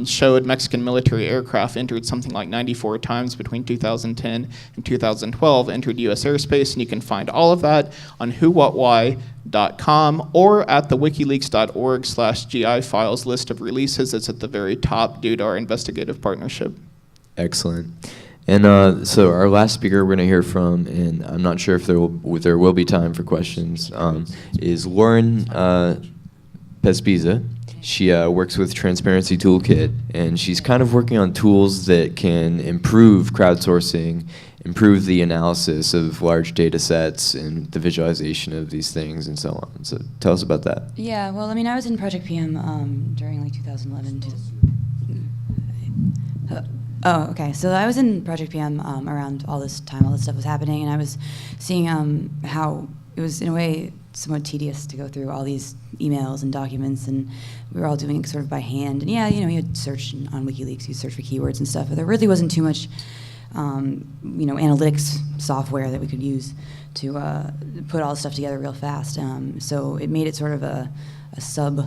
showed Mexican military aircraft entered something like 94 times between 2010 and 2012, entered U.S. airspace, and you can find all of that on whowhatwhy.com or at the wikileaks.org/GI files list of releases. It's at the very top due to our investigative partnership. Excellent. And so our last speaker we're going to hear from, and I'm not sure if there will be time for questions, is Lauren Pespiza. She works with Transparency Toolkit, and she's kind of working on tools that can improve crowdsourcing, improve the analysis of large data sets and the visualization of these things and so on. So tell us about that. Yeah, well, I was in Project PM during like 2011. Oh, okay. So I was in Project PM around all this time, all this stuff was happening, and I was seeing how it was, in a way, somewhat tedious to go through all these emails and documents, and we were all doing it sort of by hand. And yeah, you had search on WikiLeaks, you search for keywords and stuff, but there really wasn't too much, analytics software that we could use to put all this stuff together real fast. So it made it sort of a sort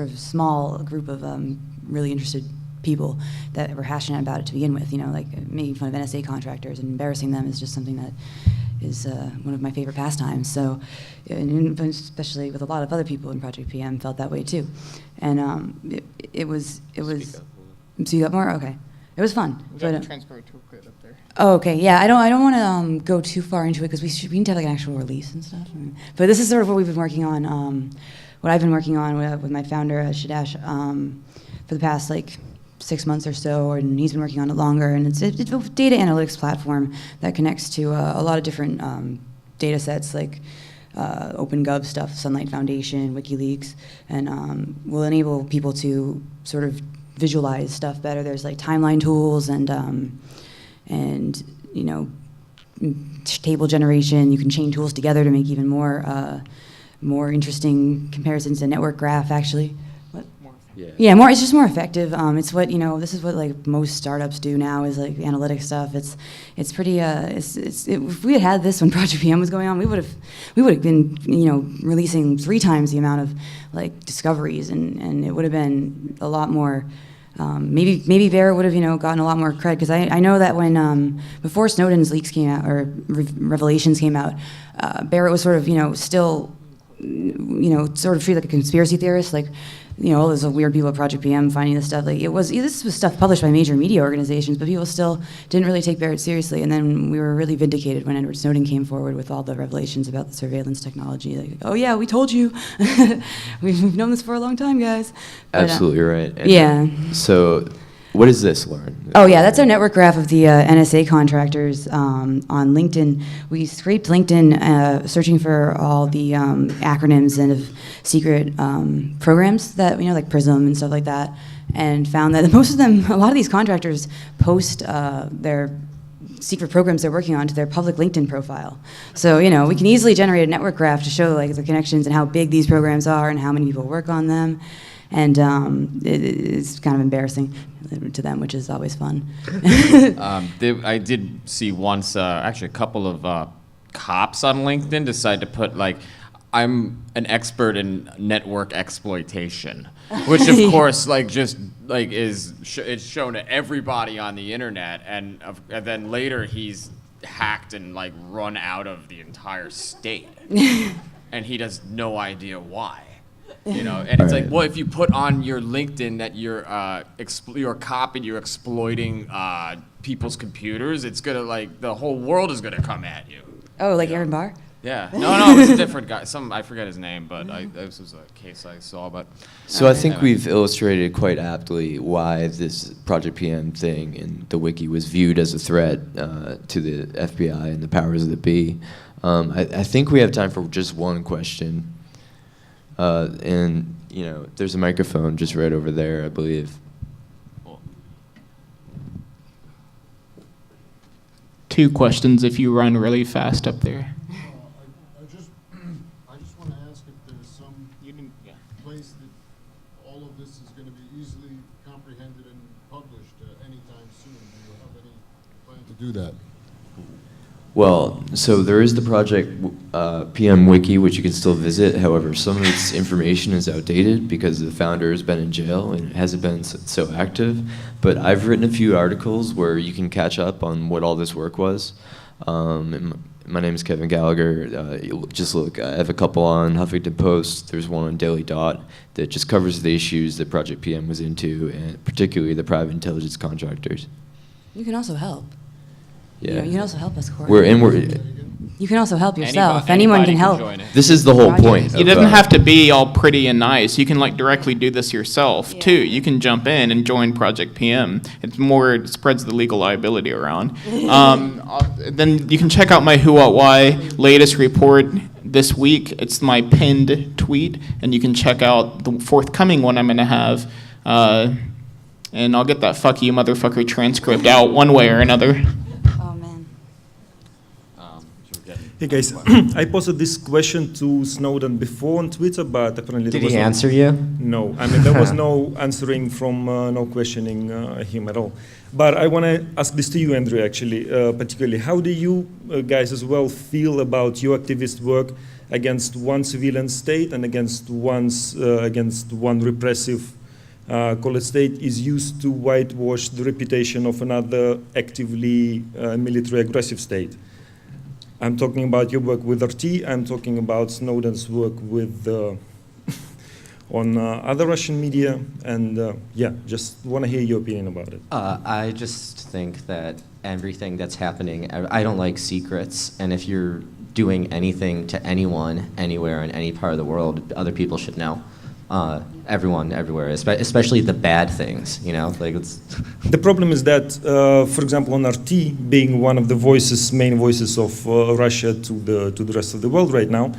of small group of really interested people that were passionate about it to begin with. Like making fun of NSA contractors and embarrassing them is just something that is one of my favorite pastimes. So, and especially with a lot of other people in Project PM felt that way too. And it was. So you got more? Okay. It was fun. We got the Transparency Toolkit up there. Oh, okay. Yeah, I don't want to go too far into it because we need to have like an actual release and stuff. But this is sort of what we've been working on. What I've been working on with my founder Shadash for the past 6 months or so, and he's been working on it longer. And it's a data analytics platform that connects to a lot of different data sets like OpenGov stuff, Sunlight Foundation, WikiLeaks, and will enable people to sort of visualize stuff better. There's timeline tools and table generation. You can chain tools together to make even more interesting comparisons to network graph. Actually, what? Yeah, more. It's just more effective. It's what this is what like most startups do now is like analytic stuff. It's pretty. If we had had this when Project PM was going on, we would have been releasing 3 times the amount of like discoveries, and it would have been a lot more. Maybe Barrett would have gotten a lot more cred, because I know that when before Snowden's leaks came out or revelations came out, Barrett was sort of still sort of treated like a conspiracy theorist, like. All those weird people at Project PM finding this stuff. Like this was stuff published by major media organizations, but people still didn't really take Barrett seriously. And then we were really vindicated when Edward Snowden came forward with all the revelations about the surveillance technology. Like, oh yeah, we told you. We've known this for a long time, guys. But, Absolutely right. And yeah. So, what is this, Lauren? Oh yeah, that's our network graph of the NSA contractors on LinkedIn. We scraped LinkedIn searching for all the acronyms and of secret programs that like PRISM and stuff like that, and found that most of them, a lot of these contractors post their secret programs they're working on to their public LinkedIn profile. So we can easily generate a network graph to show like the connections and how big these programs are and how many people work on them. And it's kind of embarrassing to them, which is always fun. I did see once, actually a couple of cops on LinkedIn decide to put like, I'm an expert in network exploitation, which of course it's shown to everybody on the internet, and then later he's hacked and like run out of the entire state, and he has no idea why. And it's like, well, if you put on your LinkedIn that you're a cop and you're exploiting people's computers, it's gonna like the whole world is gonna come at you. Oh, like Aaron Barr? Yeah. No, it was a different guy. I forget his name, but this was a case I saw. But so I think we've illustrated quite aptly why this Project PM thing in the wiki was viewed as a threat to the FBI and the powers that be. I think we have time for just one question. And there's a microphone just right over there, I believe. Cool. 2 questions if you run really fast up there. I just want to ask if there's some place that all of this is going to be easily comprehended and published anytime soon. Do you have any plan to do that? Well, so there is the Project PM Wiki, which you can still visit. However, some of its information is outdated because the founder has been in jail and it hasn't been so active. But I've written a few articles where you can catch up on what all this work was. My name is Kevin Gallagher. You'll just look. I have a couple on Huffington Post. There's one on Daily Dot that just covers the issues that Project PM was into, and particularly the private intelligence contractors. You can also help. Yeah. You can also help us, Corey. You can also help yourself. Anyone can help. This is the whole point. It doesn't have to be all pretty and nice. You can like directly do this yourself too. You can jump in and join Project PM. It spreads the legal liability around. Then you can check out my Who What Why latest report this week. It's my pinned tweet, and you can check out the forthcoming one I'm going to have. And I'll get that "fuck you, motherfucker" transcript out one way or another. Hey guys, I posted this question to Snowden before on Twitter, but apparently Did he answer you? No, I mean there was no answering from, no questioning him at all. But I want to ask this to you, Andrew, actually, particularly. How do you guys as well feel about your activist work against one civilian state and against one repressive call it state is used to whitewash the reputation of another actively military aggressive state? I'm talking about your work with RT. I'm talking about Snowden's work with on other Russian media, and just want to hear your opinion about it. I just think that everything that's happening, I don't like secrets, and if you're doing anything to anyone, anywhere, in any part of the world, other people should know. Everyone, everywhere, especially the bad things, like it's. The problem is that, for example, on RT, being one of the main voices of Russia to the rest of the world right now,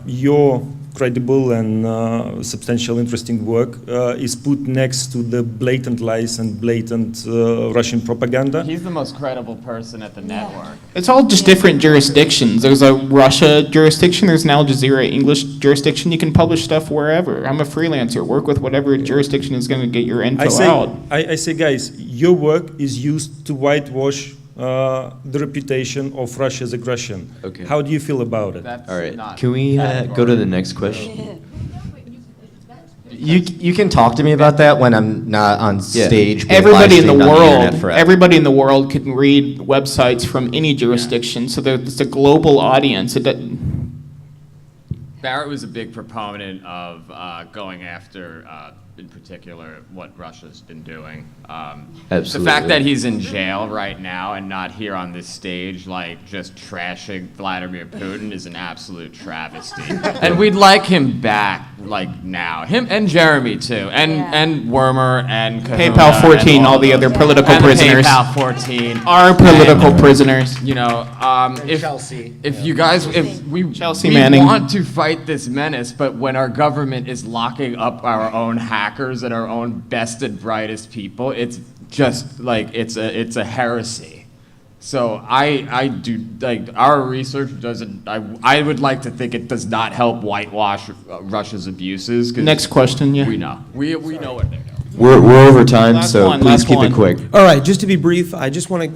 your credible and substantial, interesting work is put next to the blatant lies and blatant Russian propaganda. He's the most credible person at the network. It's all just different jurisdictions. There's a Russia jurisdiction, there's an Al Jazeera English jurisdiction. You can publish stuff wherever. I'm a freelancer. Work with whatever jurisdiction is going to get your info out. I say, guys, your work is used to whitewash the reputation of Russia's aggression. Okay. How do you feel about it? All right. Can we go to the next question? You can talk to me about that when I'm not on stage. being Everybody in the live-streamed on internet world, forever. everybody in the world can read websites from any jurisdiction. So it's a global audience. Barrett was a big proponent of going after, in particular, what Russia's been doing. The Absolutely. fact that he's in jail right now and not here on this stage, like, just trashing Vladimir Putin is an absolute travesty. And we'd like him back, like, now. Him and Jeremy, too. And Wormer and Kahuna PayPal 14, and all the those. other political And prisoners. PayPal 14. Our political And, prisoners. You know, if you guys, if we Chelsea Manning. want to fight this menace, but when our government is locking up our own hackers and our own best and brightest people, it's just like it's a heresy. So I do, like, our research doesn't. I would like to think it does not help whitewash Russia's abuses. 'Cause Next question, yeah. we know we know what they're doing. We're over time, Last so one, please last keep one. it quick. All right, just to be brief,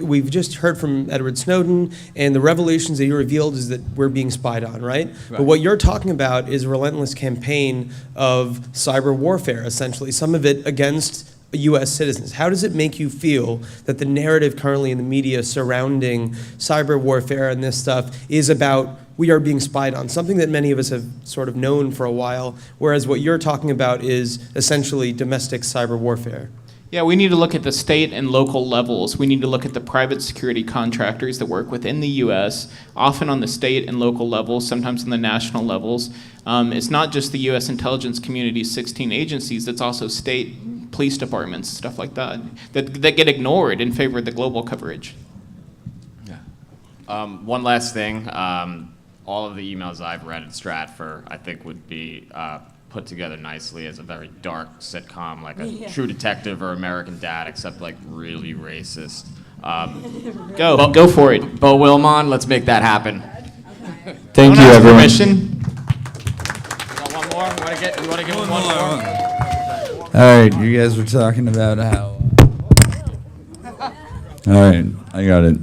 we've just heard from Edward Snowden, and the revelations that he revealed is that we're being spied on, right? But what you're talking about is a relentless campaign of cyber warfare, essentially, some of it against U.S. citizens. How does it make you feel that the narrative currently in the media surrounding cyber warfare and this stuff is about we are being spied on, something that many of us have sort of known for a while, whereas what you're talking about is essentially domestic cyber warfare? Yeah, we need to look at the state and local levels. We need to look at the private security contractors that work within the U.S., often on the state and local levels, sometimes on the national levels. It's not just the U.S. intelligence community's 16 agencies, it's also state police departments, stuff like that, that get ignored in favor of the global coverage. One last thing. All of the emails I've read at Stratfor, I think, would be put together nicely as a very dark sitcom, like a True Detective or American Dad, except like really racist. Go for it. Bo Wilmon, let's make that happen. Thank you, everyone. Permission. Got one more? You want to give him one more? All right, you guys were talking about how. All right, I got it.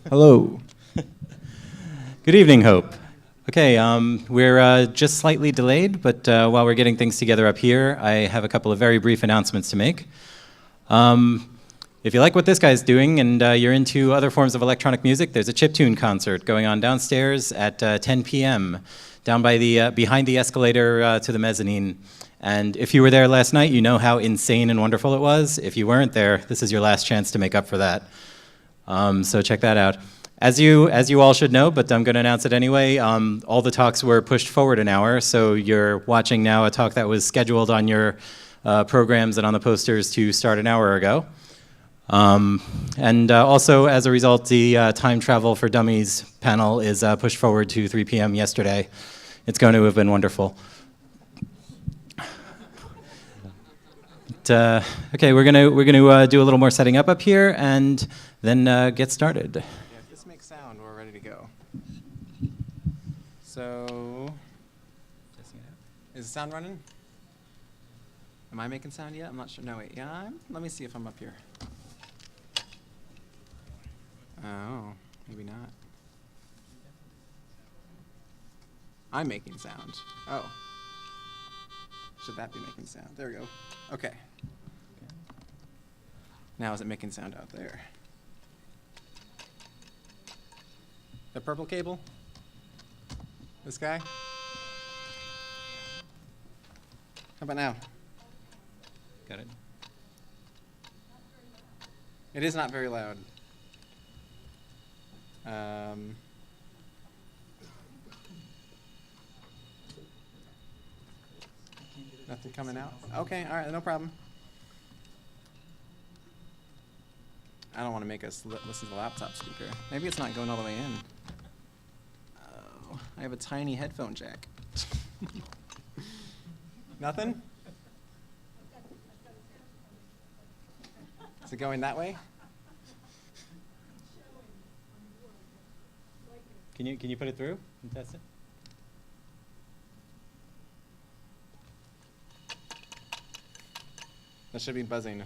Hello. Good evening, Hope. Okay, we're just slightly delayed, but while we're getting things together up here, I have a couple of very brief announcements to make. If you like what this guy's doing and you're into other forms of electronic music, there's a chiptune concert going on downstairs at 10 p.m. down by the behind the escalator to the mezzanine. And if you were there last night, you know how insane and wonderful it was. If you weren't there, this is your last chance to make up for that. So check that out. As you all should know, but I'm going to announce it anyway, all the talks were pushed forward an hour, so you're watching now a talk that was scheduled on your programs and on the posters to start an hour ago. And also, as a result, the Time Travel for Dummies panel is pushed forward to 3 p.m. yesterday. It's going to have been wonderful. Okay, we're gonna do a little more setting up here and then get started. Yeah, if this makes sound, we're ready to go. So, is the sound running? Am I making sound yet? I'm not sure. No, wait. Yeah, let me see if I'm up here. Oh, maybe not. I'm making sound. Oh. Should that be making sound? There we go. Okay. Now is it making sound out there? The purple cable? This guy? How about now? Got it. It is not very loud. Nothing coming out? Okay, all right, no problem. I don't want to make us listen to the laptop speaker. Maybe it's not going all the way in. Oh, I have a tiny headphone jack. Nothing? Is it going that way? Can you put it through and test it? That should be buzzing.